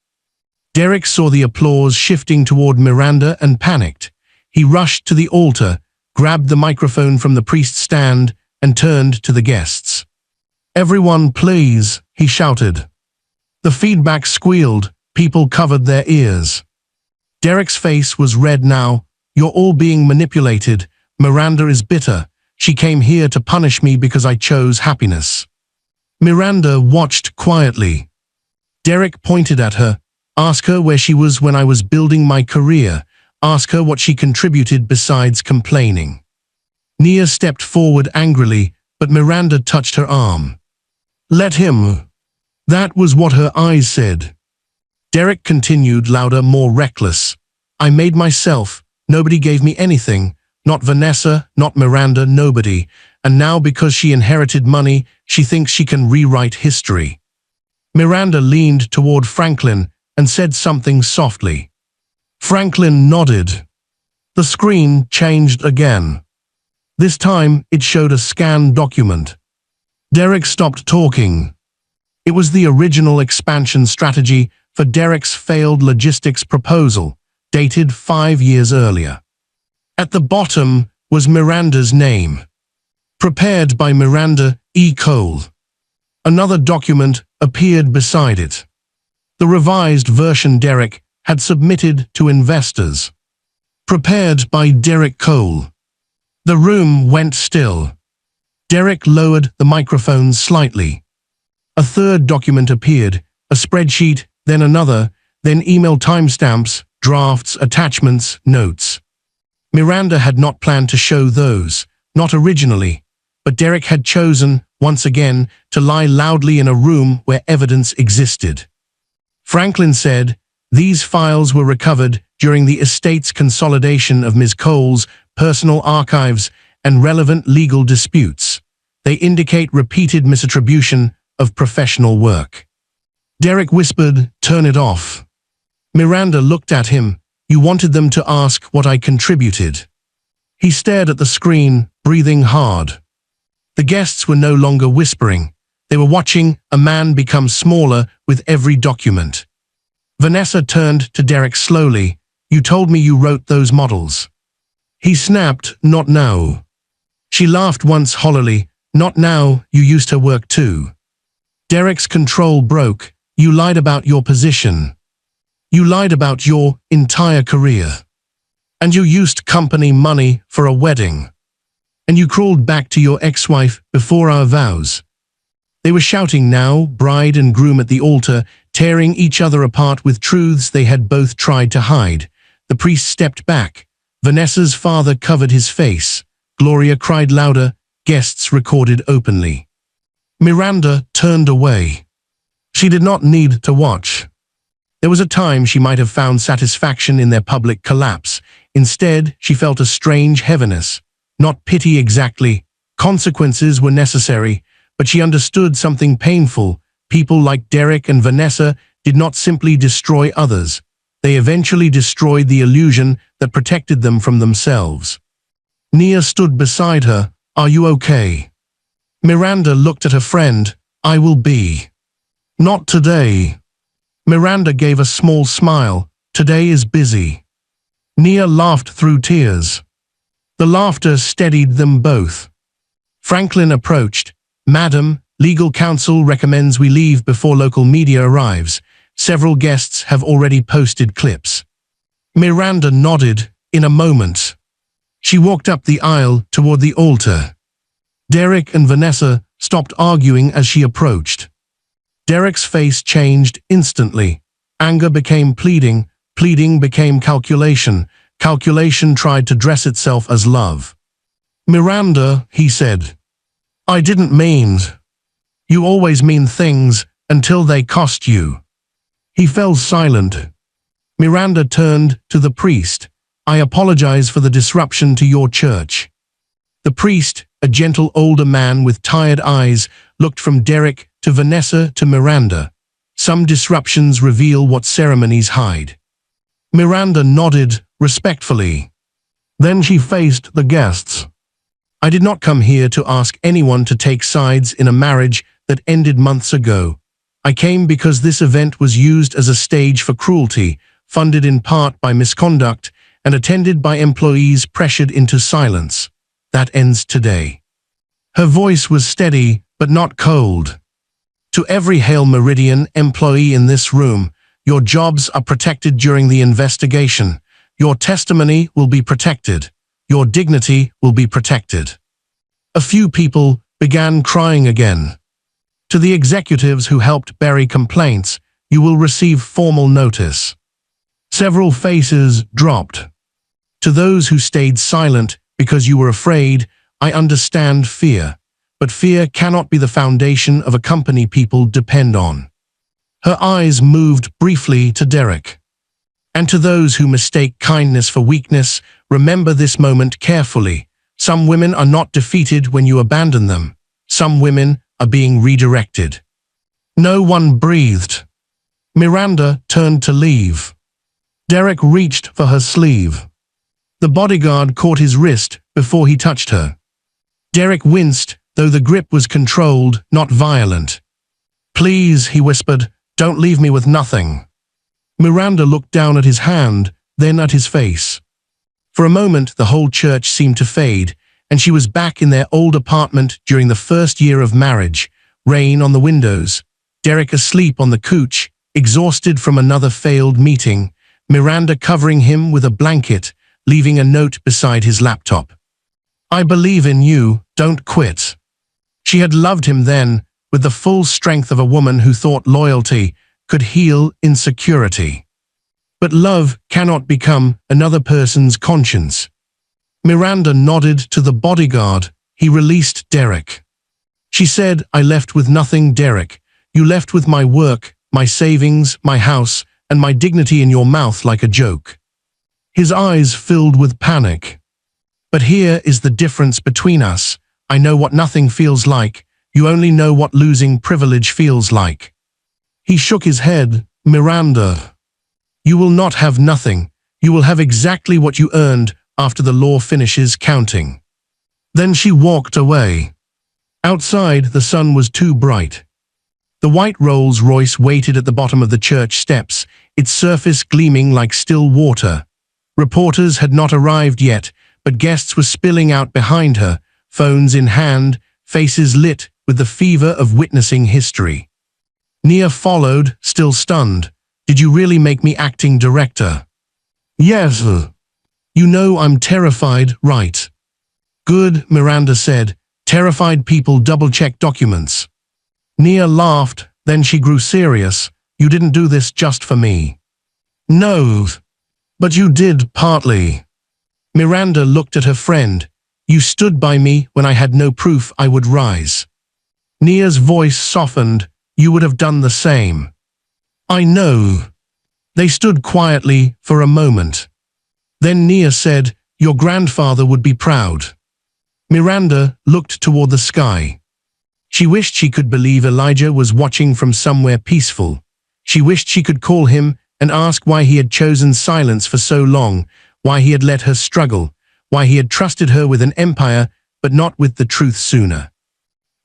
Derek saw the applause shifting toward Miranda and panicked. He rushed to the altar, grabbed the microphone from the priest's stand, and turned to the guests. "Everyone, please," he shouted. The feedback squealed. People covered their ears. Derek's face was red now. "You're all being manipulated. Miranda is bitter. She came here to punish me because I chose happiness." Miranda watched quietly. Derek pointed at her. "Ask her where she was when I was building my career. Ask her what she contributed besides complaining." Nia stepped forward angrily, but Miranda touched her arm. "Let him." That was what her eyes said. Derek continued, louder, more reckless. "I made myself. Nobody gave me anything. Not Vanessa, not Miranda, nobody. And now because she inherited money, she thinks she can rewrite history." Miranda leaned toward Franklin and said something softly. Franklin nodded. The screen changed again. This time, it showed a scanned document. Derek stopped talking. It was the original expansion strategy for Derek's failed logistics proposal, dated 5 years earlier. At the bottom was Miranda's name. Prepared by Miranda E. Cole. Another document appeared beside it. The revised version Derek had submitted to investors. Prepared by Derek Cole. The room went still. Derek lowered the microphone slightly. A third document appeared, a spreadsheet, then another, then email timestamps, drafts, attachments, notes. Miranda had not planned to show those, not originally, but Derek had chosen, once again, to lie loudly in a room where evidence existed. Franklin said, These files were recovered during the estate's consolidation of Ms. Cole's personal archives and relevant legal disputes. They indicate repeated misattribution of professional work. Derek whispered, "Turn it off." Miranda looked at him. "You wanted them to ask what I contributed." He stared at the screen, breathing hard. The guests were no longer whispering. They were watching a man become smaller with every document. Vanessa turned to Derek slowly. "You told me you wrote those models." He snapped, "Not now." She laughed once hollowly. "Not now, you used her work too." Derek's control broke. "You lied about your position. You lied about your entire career. And you used company money for a wedding. And you crawled back to your ex-wife before our vows." They were shouting now, bride and groom at the altar, tearing each other apart with truths they had both tried to hide. The priest stepped back. Vanessa's father covered his face. Gloria cried louder. Guests recorded openly. Miranda turned away. She did not need to watch. There was a time she might have found satisfaction in their public collapse. Instead, she felt a strange heaviness. Not pity exactly. Consequences were necessary, but she understood something painful. People like Derek and Vanessa did not simply destroy others. They eventually destroyed the illusion that protected them from themselves. Nia stood beside her. "Are you okay?" Miranda looked at her friend. "I will be." "Not today." Miranda gave a small smile. "Today is busy." Nia laughed through tears. The laughter steadied them both. Franklin approached. "Madam, legal counsel recommends we leave before local media arrives. Several guests have already posted clips." Miranda nodded. "In a moment." She walked up the aisle toward the altar. Derek and Vanessa stopped arguing as she approached. Derek's face changed instantly. Anger became pleading, pleading became calculation, calculation tried to dress itself as love. "Miranda," he said, "I didn't mean. You always mean things until they cost you." He fell silent. Miranda turned to the priest. "I apologize for the disruption to your church." The priest, a gentle older man with tired eyes, looked from Derek to Vanessa to Miranda. Some disruptions reveal what ceremonies hide. Miranda nodded respectfully. Then she faced the guests. "I did not come here to ask anyone to take sides in a marriage that ended months ago. I came because this event was used as a stage for cruelty, funded in part by misconduct, and attended by employees pressured into silence. That ends today." Her voice was steady, but not cold. "To every Hail Meridian employee in this room, your jobs are protected during the investigation. Your testimony will be protected. Your dignity will be protected." A few people began crying again. "To the executives who helped bury complaints, you will receive formal notice." Several faces dropped. "To those who stayed silent because you were afraid, I understand fear. But fear cannot be the foundation of a company people depend on." Her eyes moved briefly to Derek. "And to those who mistake kindness for weakness, remember this moment carefully. Some women are not defeated when you abandon them. Some women are being redirected." No one breathed. Miranda turned to leave. Derek reached for her sleeve. The bodyguard caught his wrist before he touched her. Derek winced, though the grip was controlled, not violent. "Please," he whispered, "don't leave me with nothing." Miranda looked down at his hand, then at his face. For a moment, the whole church seemed to fade, and she was back in their old apartment during the first year of marriage. Rain on the windows. Derek asleep on the couch, exhausted from another failed meeting. Miranda covering him with a blanket, leaving a note beside his laptop. "I believe in you, don't quit." She had loved him then, with the full strength of a woman who thought loyalty could heal insecurity. But love cannot become another person's conscience. Miranda nodded to the bodyguard. He released Derek. She said, "I left with nothing, Derek. You left with my work, my savings, my house, and my dignity in your mouth like a joke." His eyes filled with panic. "But here is the difference between us. I know what nothing feels like. You only know what losing privilege feels like." He shook his head. "Miranda, you will not have nothing. You will have exactly what you earned after the law finishes counting." Then she walked away. Outside, the sun was too bright. The white Rolls-Royce waited at the bottom of the church steps, its surface gleaming like still water. Reporters had not arrived yet, but guests were spilling out behind her, phones in hand, faces lit with the fever of witnessing history. Nia followed, still stunned. "Did you really make me acting director?" "Yes. You know I'm terrified, right?" "Good," Miranda said. "Terrified people double-check documents." Nia laughed, then she grew serious. "You didn't do this just for me." "No. But you did, partly." Miranda looked at her friend. "You stood by me when I had no proof I would rise." Nia's voice softened. "You would have done the same." "I know." They stood quietly for a moment. Then Nia said, "Your grandfather would be proud." Miranda looked toward the sky. She wished she could believe Elijah was watching from somewhere peaceful. She wished she could call him and ask why he had chosen silence for so long, why he had let her struggle, why he had trusted her with an empire but not with the truth sooner.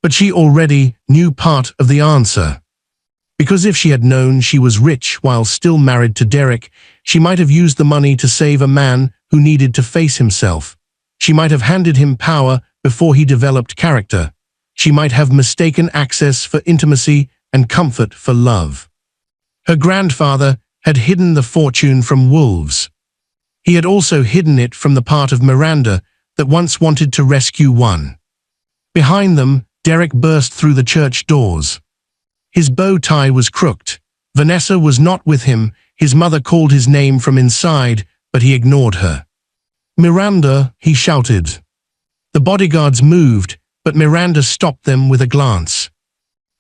But she already knew part of the answer. Because if she had known she was rich while still married to Derek, she might have used the money to save a man who needed to face himself. She might have handed him power before he developed character. She might have mistaken access for intimacy and comfort for love. Her grandfather had hidden the fortune from wolves. He had also hidden it from the part of Miranda that once wanted to rescue one. Behind them, Derek burst through the church doors. His bow tie was crooked. Vanessa was not with him. His mother called his name from inside, but he ignored her. "Miranda," he shouted. The bodyguards moved, but Miranda stopped them with a glance.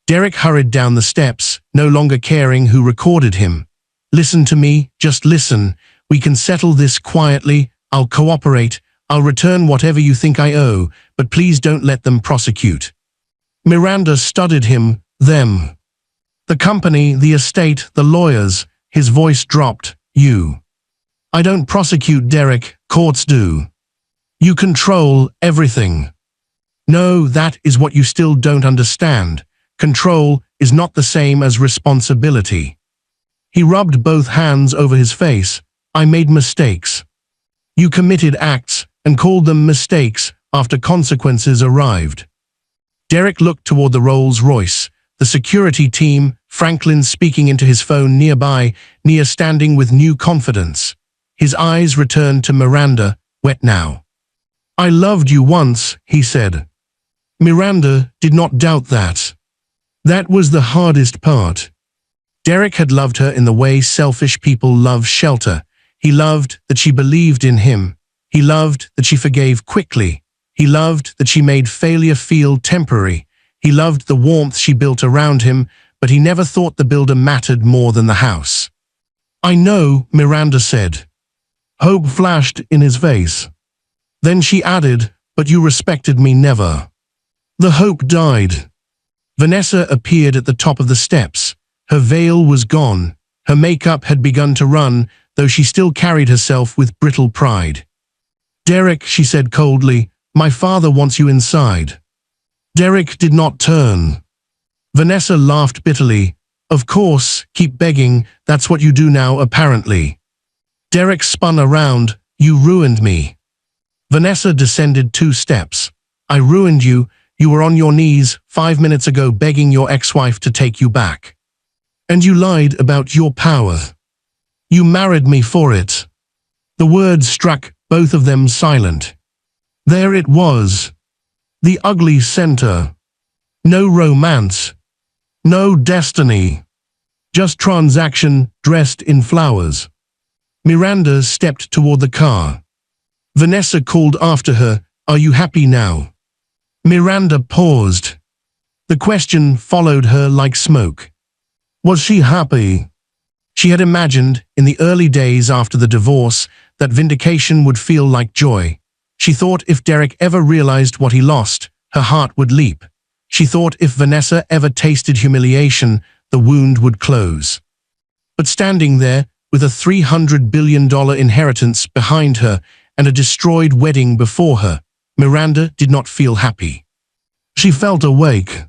Derek hurried down the steps, no longer caring who recorded him. "Listen to me, just listen. We can settle this quietly. I'll cooperate. I'll return whatever you think I owe, but please don't let them prosecute." Miranda studied him, them. "The company, the estate, the lawyers." His voice dropped. "You." "I don't prosecute, Derek. Courts do." "You control everything." "No, that is what you still don't understand. Control is not the same as responsibility." He rubbed both hands over his face. "I made mistakes." "You committed acts and called them mistakes after consequences arrived." Derek looked toward the Rolls-Royce, the security team, Franklin speaking into his phone nearby, Nia standing with new confidence. His eyes returned to Miranda, wet now. "I loved you once," he said. Miranda did not doubt that. That was the hardest part. Derek had loved her in the way selfish people love shelter. He loved that she believed in him. He loved that she forgave quickly. He loved that she made failure feel temporary. He loved the warmth she built around him, but he never thought the builder mattered more than the house. "I know," Miranda said. Hope flashed in his face. Then she added, "But you respected me never." The hope died. Vanessa appeared at the top of the steps. Her veil was gone. Her makeup had begun to run, though she still carried herself with brittle pride. "Derek," she said coldly, "my father wants you inside." Derek did not turn. Vanessa laughed bitterly. "Of course, keep begging, that's what you do now apparently." Derek spun around. "You ruined me." Vanessa descended 2 steps. "I ruined you. You were on your knees 5 minutes ago begging your ex-wife to take you back. And you lied about your power. You married me for it." The words struck both of them silent. There it was. The ugly center. No romance. No destiny. Just transaction dressed in flowers. Miranda stepped toward the car. Vanessa called after her, "Are you happy now?" Miranda paused. The question followed her like smoke. Was she happy? She had imagined, in the early days after the divorce, that vindication would feel like joy. She thought if Derek ever realized what he lost, her heart would leap. She thought if Vanessa ever tasted humiliation, the wound would close. But standing there, with a $300 billion inheritance behind her and a destroyed wedding before her, Miranda did not feel happy. She felt awake.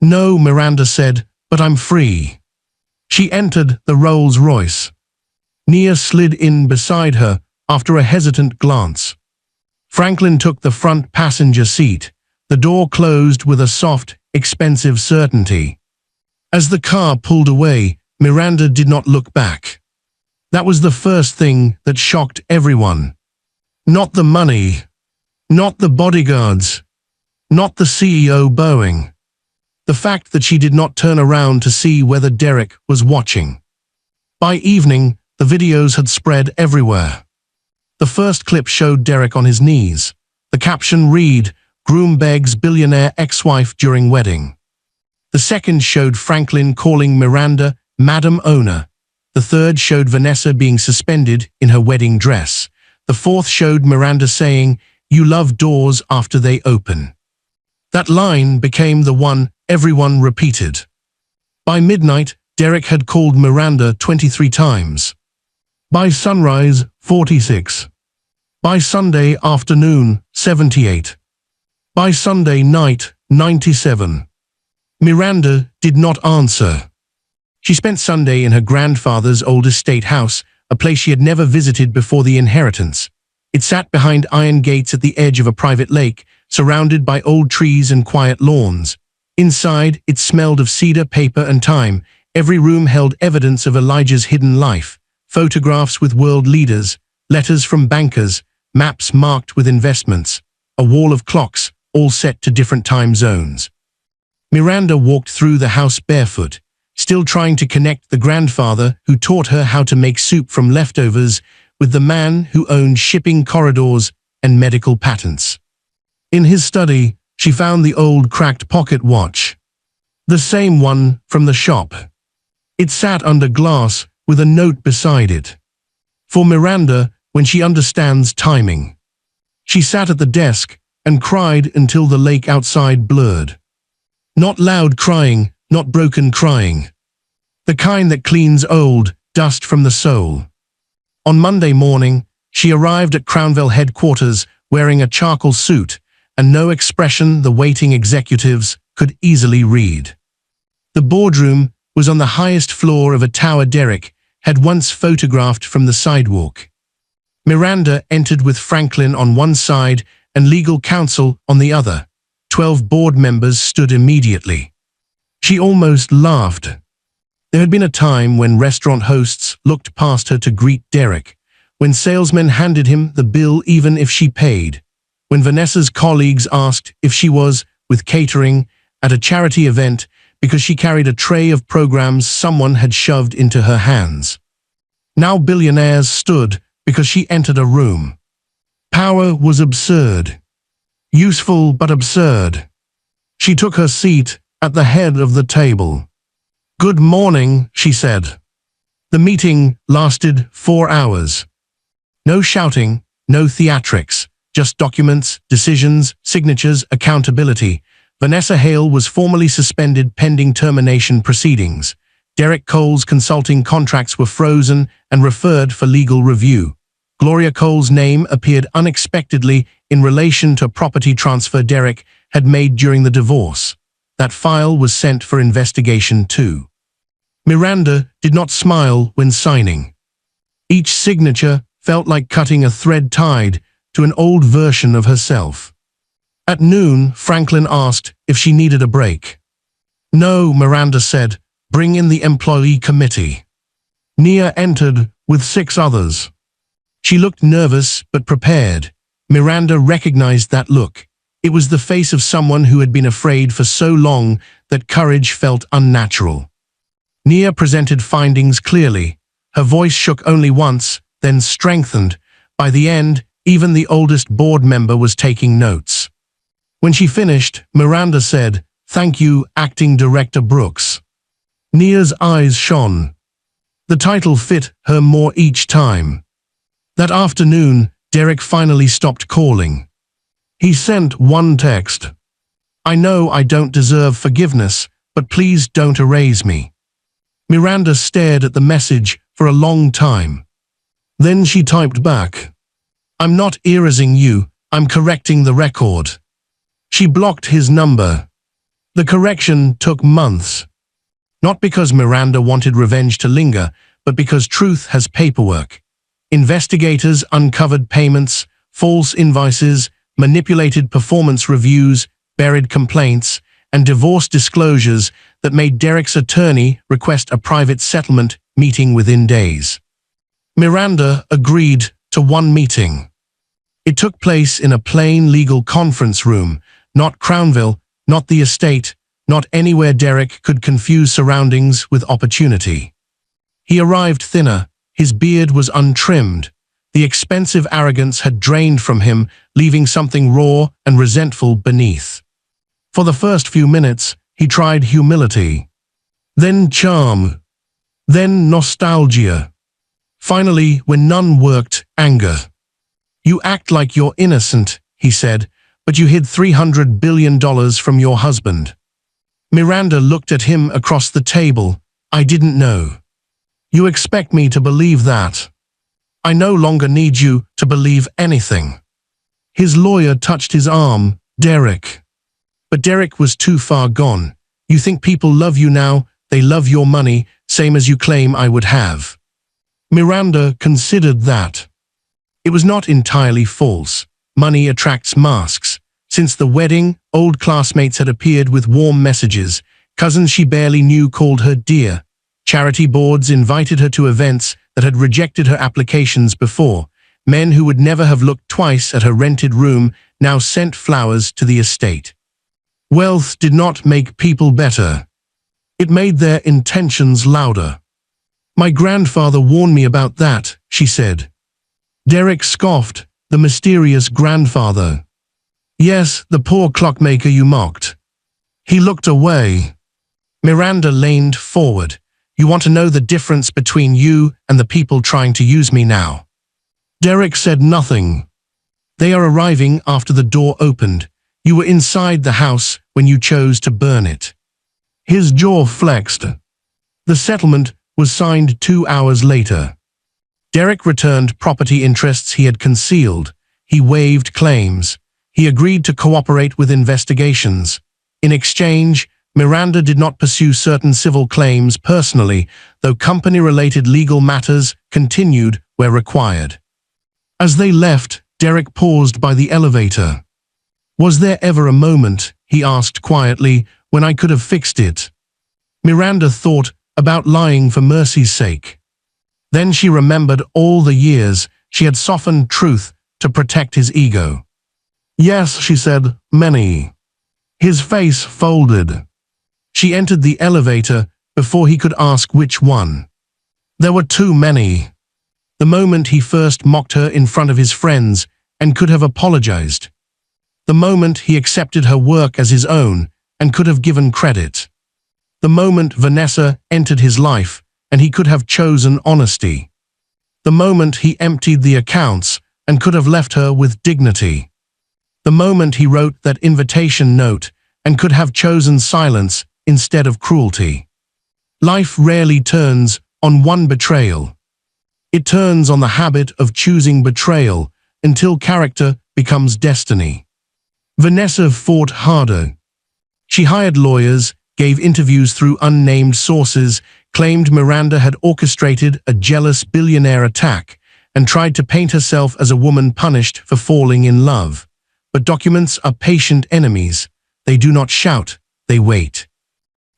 "No," Miranda said, "but I'm free." She entered the Rolls-Royce. Nia slid in beside her after a hesitant glance. Franklin took the front passenger seat. The door closed with a soft, expensive certainty. As the car pulled away, Miranda did not look back. That was the first thing that shocked everyone. Not the money. Not the bodyguards. Not the CEO bowing. The fact that she did not turn around to see whether Derek was watching. By evening, the videos had spread everywhere. The first clip showed Derek on his knees. The caption read, "Groom begs billionaire ex-wife during wedding." The second showed Franklin calling Miranda Madam Owner. The third showed Vanessa being suspended in her wedding dress. The fourth showed Miranda saying, "You love doors after they open." That line became the one everyone repeated. By midnight, Derek had called Miranda 23 times. By sunrise, 46. By Sunday afternoon, 78. By Sunday night, 97. Miranda did not answer. She spent Sunday in her grandfather's old estate house, a place she had never visited before the inheritance. It sat behind iron gates at the edge of a private lake, surrounded by old trees and quiet lawns. Inside, it smelled of cedar, paper, and time. Every room held evidence of Elijah's hidden life, photographs with world leaders, letters from bankers, maps marked with investments, a wall of clocks, all set to different time zones. Miranda walked through the house barefoot, still trying to connect the grandfather who taught her how to make soup from leftovers with the man who owned shipping corridors and medical patents. In his study, she found the old cracked pocket watch. The same one from the shop. It sat under glass with a note beside it. For Miranda, when she understands timing. She sat at the desk and cried until the lake outside blurred. Not loud crying, not broken crying. The kind that cleans old dust from the soul. On Monday morning, she arrived at Crownville headquarters wearing a charcoal suit and no expression the waiting executives could easily read. The boardroom was on the highest floor of a tower Derek had once photographed from the sidewalk. Miranda entered with Franklin on one side and legal counsel on the other. 12 board members stood immediately. She almost laughed. There had been a time when restaurant hosts looked past her to greet Derek, when salesmen handed him the bill even if she paid, when Vanessa's colleagues asked if she was with catering at a charity event because she carried a tray of programs someone had shoved into her hands. Now Billionaires stood because she entered a room. Power was absurd. Useful but absurd. She took her seat at the head of the table. "Good morning," she said. The meeting lasted 4 hours. No shouting, no theatrics, just documents, decisions, signatures, accountability. Vanessa Hale was formally suspended pending termination proceedings. Derek Cole's consulting contracts were frozen and referred for legal review. Gloria Cole's name appeared unexpectedly in relation to a property transfer Derek had made during the divorce. That file was sent for investigation too. Miranda did not smile when signing. Each signature felt like cutting a thread tied to an old version of herself. At noon, Franklin asked if she needed a break. "No," Miranda said, "bring in the employee committee." Nia entered with 6 others. She looked nervous but prepared. Miranda recognized that look. It was the face of someone who had been afraid for so long that courage felt unnatural. Nia presented findings clearly. Her voice shook only once, then strengthened. By the end, even the oldest board member was taking notes. When she finished, Miranda said, "Thank you, Acting Director Brooks." Nia's eyes shone. The title fit her more each time. That afternoon, Derek finally stopped calling. He sent one text. "I know I don't deserve forgiveness, but please don't erase me." Miranda stared at the message for a long time. Then she typed back, "I'm not erasing you, I'm correcting the record." She blocked his number. The correction took months. Not because Miranda wanted revenge to linger, but because truth has paperwork. Investigators uncovered payments, false invoices, manipulated performance reviews, buried complaints, and divorce disclosures that made Derek's attorney request a private settlement meeting within days. Miranda agreed to one meeting. It took place in a plain legal conference room, not Crownville, not the estate, not anywhere Derek could confuse surroundings with opportunity. He arrived thinner, his beard was untrimmed. The expensive arrogance had drained from him, leaving something raw and resentful beneath. For the first few minutes, he tried humility. Then charm. Then nostalgia. Finally, when none worked, anger. "You act like you're innocent," he said, "but you hid $300 billion from your husband." Miranda looked at him across the table. "I didn't know." "You expect me to believe that?" "I no longer need you to believe anything." His lawyer touched his arm. "Derek." But Derek was too far gone. "You think people love you now, they love your money, same as you claim I would have." Miranda considered that. It was not entirely false. Money attracts masks. Since the wedding, old classmates had appeared with warm messages. Cousins she barely knew called her dear. Charity boards invited her to events that had rejected her applications before. Men who would never have looked twice at her rented room now sent flowers to the estate. Wealth did not make people better. It made their intentions louder. "My grandfather warned me about that," she said. Derek scoffed. "The mysterious grandfather." "Yes, the poor clockmaker you mocked." He looked away. Miranda leaned forward. "You want to know the difference between you and the people trying to use me now?" Derek said nothing. "They are arriving after the door opened. You were inside the house when you chose to burn it." His jaw flexed. The settlement was signed 2 hours later. Derek returned property interests he had concealed. He waived claims. He agreed to cooperate with investigations. In exchange, Miranda did not pursue certain civil claims personally, though company-related legal matters continued where required. As they left, Derek paused by the elevator. "Was there ever a moment," he asked quietly, "when I could have fixed it?" Miranda thought about lying for mercy's sake. Then she remembered all the years she had softened truth to protect his ego. "Yes," she said, "many." His face folded. She entered the elevator before he could ask which one. There were too many. The moment he first mocked her in front of his friends and could have apologized. The moment he accepted her work as his own and could have given credit. The moment Vanessa entered his life and he could have chosen honesty. The moment he emptied the accounts and could have left her with dignity. The moment he wrote that invitation note and could have chosen silence instead of cruelty. Life rarely turns on one betrayal. It turns on the habit of choosing betrayal until character becomes destiny. Vanessa fought harder. She hired lawyers, gave interviews through unnamed sources, claimed Miranda had orchestrated a jealous billionaire attack, and tried to paint herself as a woman punished for falling in love. But documents are patient enemies. They do not shout, they wait.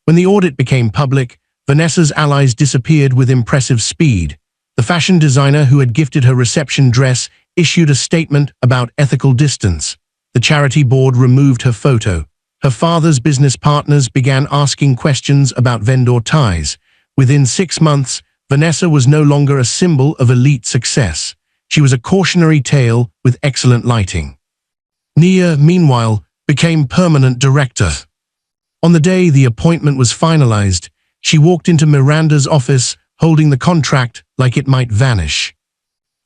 When the audit became public, Vanessa's allies disappeared with impressive speed. The fashion designer who had gifted her reception dress issued a statement about ethical distance. The charity board removed her photo. Her father's business partners began asking questions about vendor ties. Within 6 months, Vanessa was no longer a symbol of elite success. She was a cautionary tale with excellent lighting. Nia, meanwhile, became permanent director. On the day the appointment was finalized, she walked into Miranda's office holding the contract like it might vanish.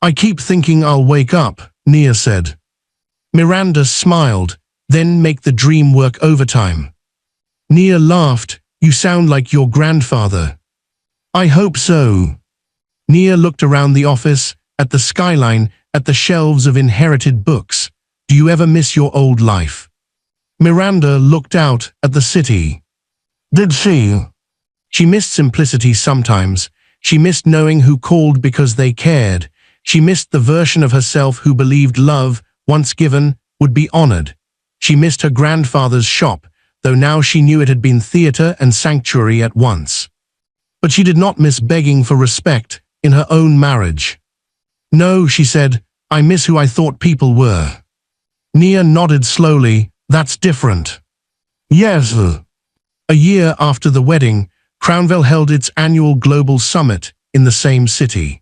"I keep thinking I'll wake up," Nia said. Miranda smiled, "Then make the dream work overtime." Nia laughed. "You sound like your grandfather." "I hope so." Nia looked around the office, at the skyline, at the shelves of inherited books. "Do you ever miss your old life?" Miranda looked out at the city. Did she? She missed simplicity sometimes. She missed knowing who called because they cared. She missed the version of herself who believed love, once given, would be honored. She missed her grandfather's shop, though now she knew it had been theater and sanctuary at once. But she did not miss begging for respect in her own marriage. "No," she said, "I miss who I thought people were." Nia nodded slowly. "That's different." "Yes." A year after the wedding, Crownville held its annual global summit in the same city.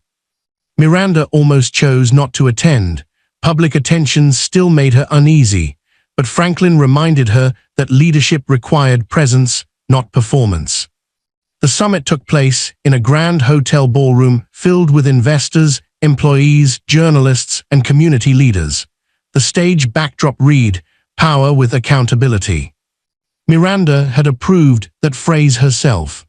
Miranda almost chose not to attend. Public attention still made her uneasy, but Franklin reminded her that leadership required presence, not performance. The summit took place in a grand hotel ballroom filled with investors, employees, journalists, and community leaders. The stage backdrop read, "Power with Accountability." Miranda had approved that phrase herself.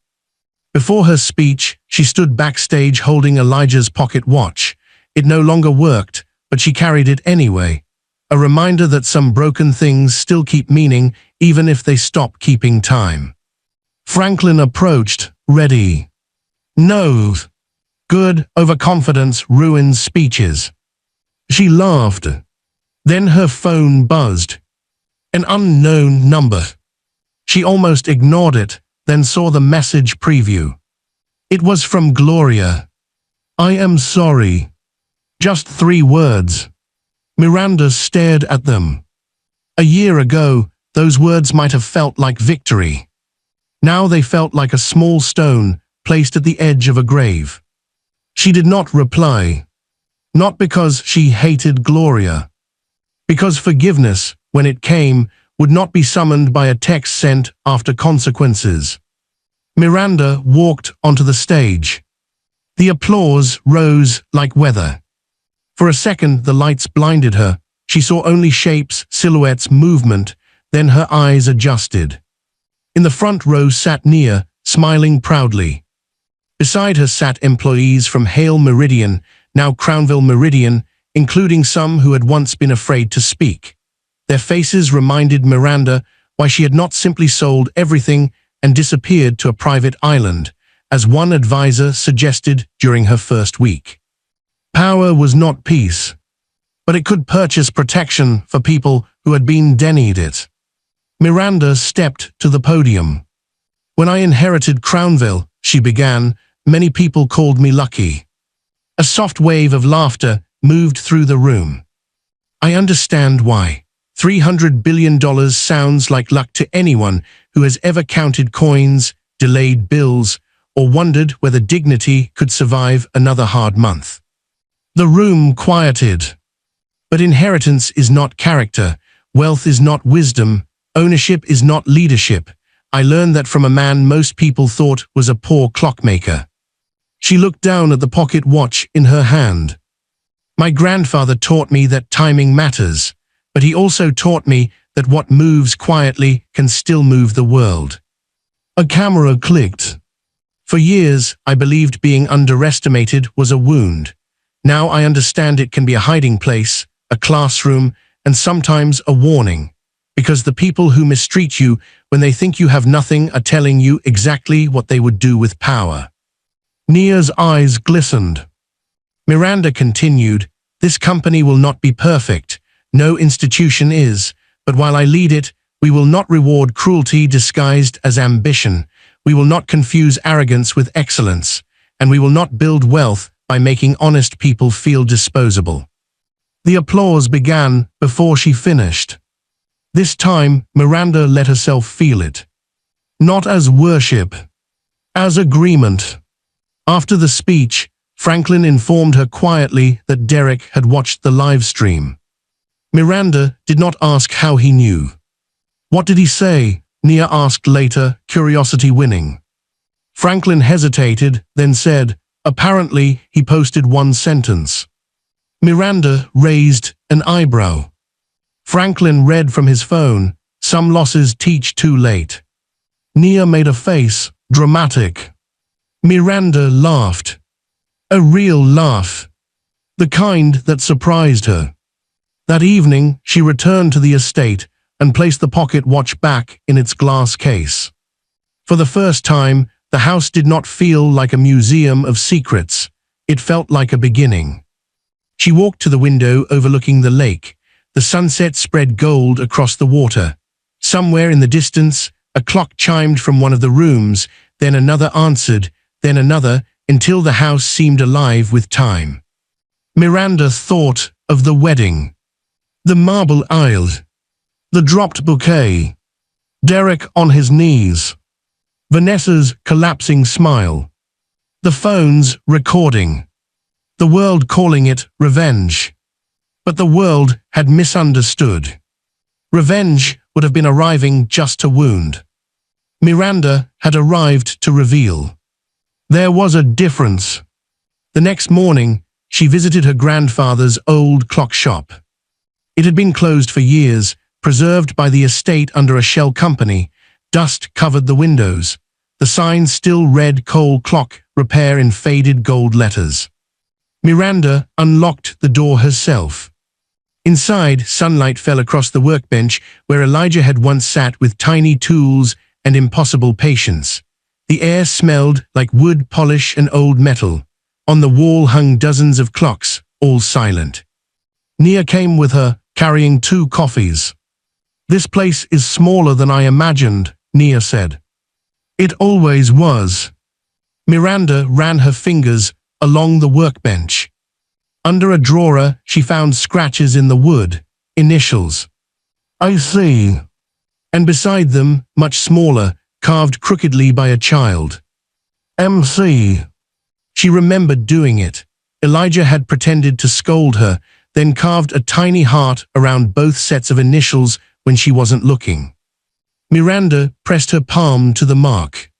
Before her speech, she stood backstage holding Elijah's pocket watch. It no longer worked, but she carried it anyway. A reminder that some broken things still keep meaning, even if they stop keeping time. Franklin approached, ready. "No. Good, overconfidence ruins speeches." She laughed. Then her phone buzzed. An unknown number. She almost ignored it, then saw the message preview. It was from Gloria. "I am sorry." Just 3 words. Miranda stared at them. A year ago, those words might have felt like victory. Now they felt like a small stone placed at the edge of a grave. She did not reply. Not because she hated Gloria. Because forgiveness, when it came, would not be summoned by a text sent after consequences. Miranda walked onto the stage. The applause rose like weather. For a second, the lights blinded her. She saw only shapes, silhouettes, movement, then her eyes adjusted. In the front row sat Nia, smiling proudly. Beside her sat employees from Hale Meridian, now Crownville Meridian, including some who had once been afraid to speak. Their faces reminded Miranda why she had not simply sold everything and disappeared to a private island, as one advisor suggested during her first week. Power was not peace, but it could purchase protection for people who had been denied it. Miranda stepped to the podium. "When I inherited Crownville," she began, "many people called me lucky." A soft wave of laughter moved through the room. "I understand why. $300 billion sounds like luck to anyone who has ever counted coins, delayed bills, or wondered whether dignity could survive another hard month." The room quieted. But inheritance is not character, wealth is not wisdom, ownership is not leadership. I learned that from a man most people thought was a poor clockmaker. She looked down at the pocket watch in her hand. "My grandfather taught me that timing matters, but he also taught me that what moves quietly can still move the world." A camera clicked. "For years, I believed being underestimated was a wound. Now I understand it can be a hiding place, a classroom, and sometimes a warning. Because the people who mistreat you when they think you have nothing are telling you exactly what they would do with power." Nia's eyes glistened. Miranda continued, "This company will not be perfect. No institution is. But while I lead it, we will not reward cruelty disguised as ambition. We will not confuse arrogance with excellence. And we will not build wealth by making honest people feel disposable." The applause began before she finished. This time, Miranda let herself feel it. Not as worship, as agreement. After the speech, Franklin informed her quietly that Derek had watched the live stream. Miranda did not ask how he knew. "What did he say?" Nia asked later, curiosity winning. Franklin hesitated, then said, apparently he posted one sentence. Miranda raised an eyebrow. Franklin read from his phone, some losses teach too late. Nia made a face, dramatic. Miranda laughed. A real laugh. The kind that surprised her. That evening, she returned to the estate and placed the pocket watch back in its glass case. For the first time, the house did not feel like a museum of secrets. It felt like a beginning. She walked to the window overlooking the lake. The sunset spread gold across the water. Somewhere in the distance, a clock chimed from one of the rooms, then another answered, then another, until the house seemed alive with time. Miranda thought of the wedding. The marble aisle. The dropped bouquet. Derek on his knees. Vanessa's collapsing smile. The phone's recording. The world calling it revenge. But the world had misunderstood. Revenge would have been arriving just to wound. Miranda had arrived to reveal. There was a difference. The next morning, she visited her grandfather's old clock shop. It had been closed for years, preserved by the estate under a shell company. Dust covered the windows. The sign still read coal clock repair in faded gold letters. Miranda unlocked the door herself. Inside, sunlight fell across the workbench where Elijah had once sat with tiny tools and impossible patience. The air smelled like wood polish and old metal. On the wall hung dozens of clocks, all silent. Nia came with her, carrying 2 coffees. This place is smaller than I imagined, Nia said. It always was. Miranda ran her fingers along the workbench. Under a drawer, she found scratches in the wood, initials. I see. And beside them, much smaller, carved crookedly by a child. MC. She remembered doing it. Elijah had pretended to scold her, then carved a tiny heart around both sets of initials when she wasn't looking. Miranda pressed her palm to the mark.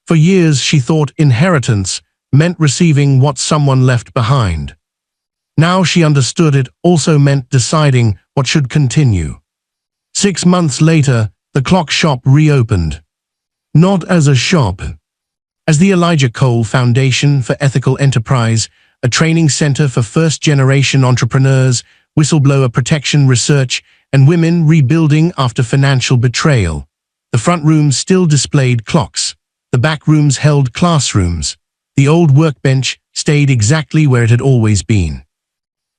For years she thought inheritance meant receiving what someone left behind. Now she understood it also meant deciding what should continue. 6 months later, the clock shop reopened. Not as a shop. As the Elijah Cole Foundation for Ethical Enterprise, a training center for first-generation entrepreneurs, whistleblower protection research, and women rebuilding after financial betrayal. The front rooms still displayed clocks. The back rooms held classrooms. The old workbench stayed exactly where it had always been.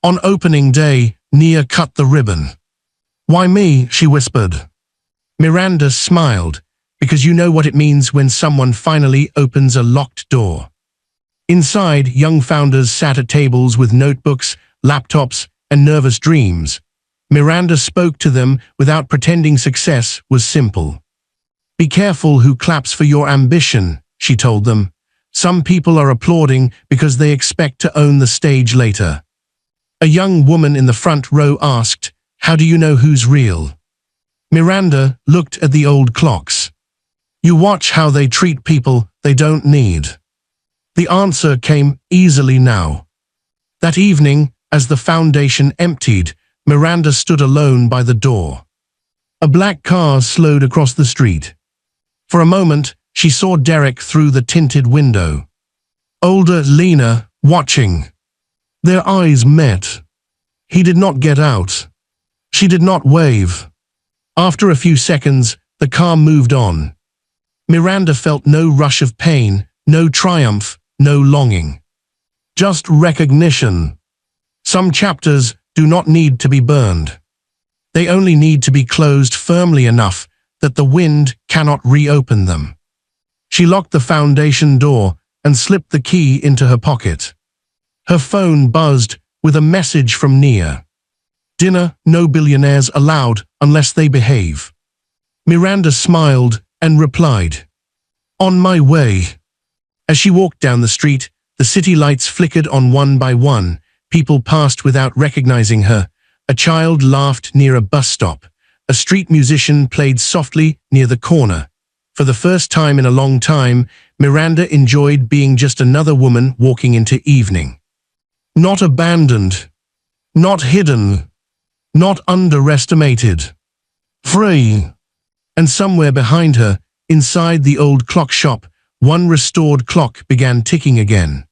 On opening day, Nia cut the ribbon. Why me? She whispered. Miranda smiled, because you know what it means when someone finally opens a locked door. Inside, young founders sat at tables with notebooks, laptops, and nervous dreams. Miranda spoke to them without pretending success was simple. Be careful who claps for your ambition, she told them. Some people are applauding because they expect to own the stage later. A young woman in the front row asked, how do you know who's real? Miranda looked at the old clocks. You watch how they treat people they don't need. The answer came easily now. That evening, as the foundation emptied, Miranda stood alone by the door. A black car slowed across the street. For a moment, she saw Derek through the tinted window. Older Lena, watching. Their eyes met. He did not get out. She did not wave. After a few seconds, the car moved on. Miranda felt no rush of pain, no triumph, no longing. Just recognition. Some chapters do not need to be burned. They only need to be closed firmly enough that the wind cannot reopen them. She locked the foundation door and slipped the key into her pocket. Her phone buzzed with a message from Nia. Dinner, no billionaires allowed unless they behave. Miranda smiled and replied, on my way. As she walked down the street, the city lights flickered on one by one. People passed without recognizing her. A child laughed near a bus stop. A street musician played softly near the corner. For the first time in a long time, Miranda enjoyed being just another woman walking into evening. Not abandoned, not hidden, not underestimated. Free. And somewhere behind her, inside the old clock shop, one restored clock began ticking again.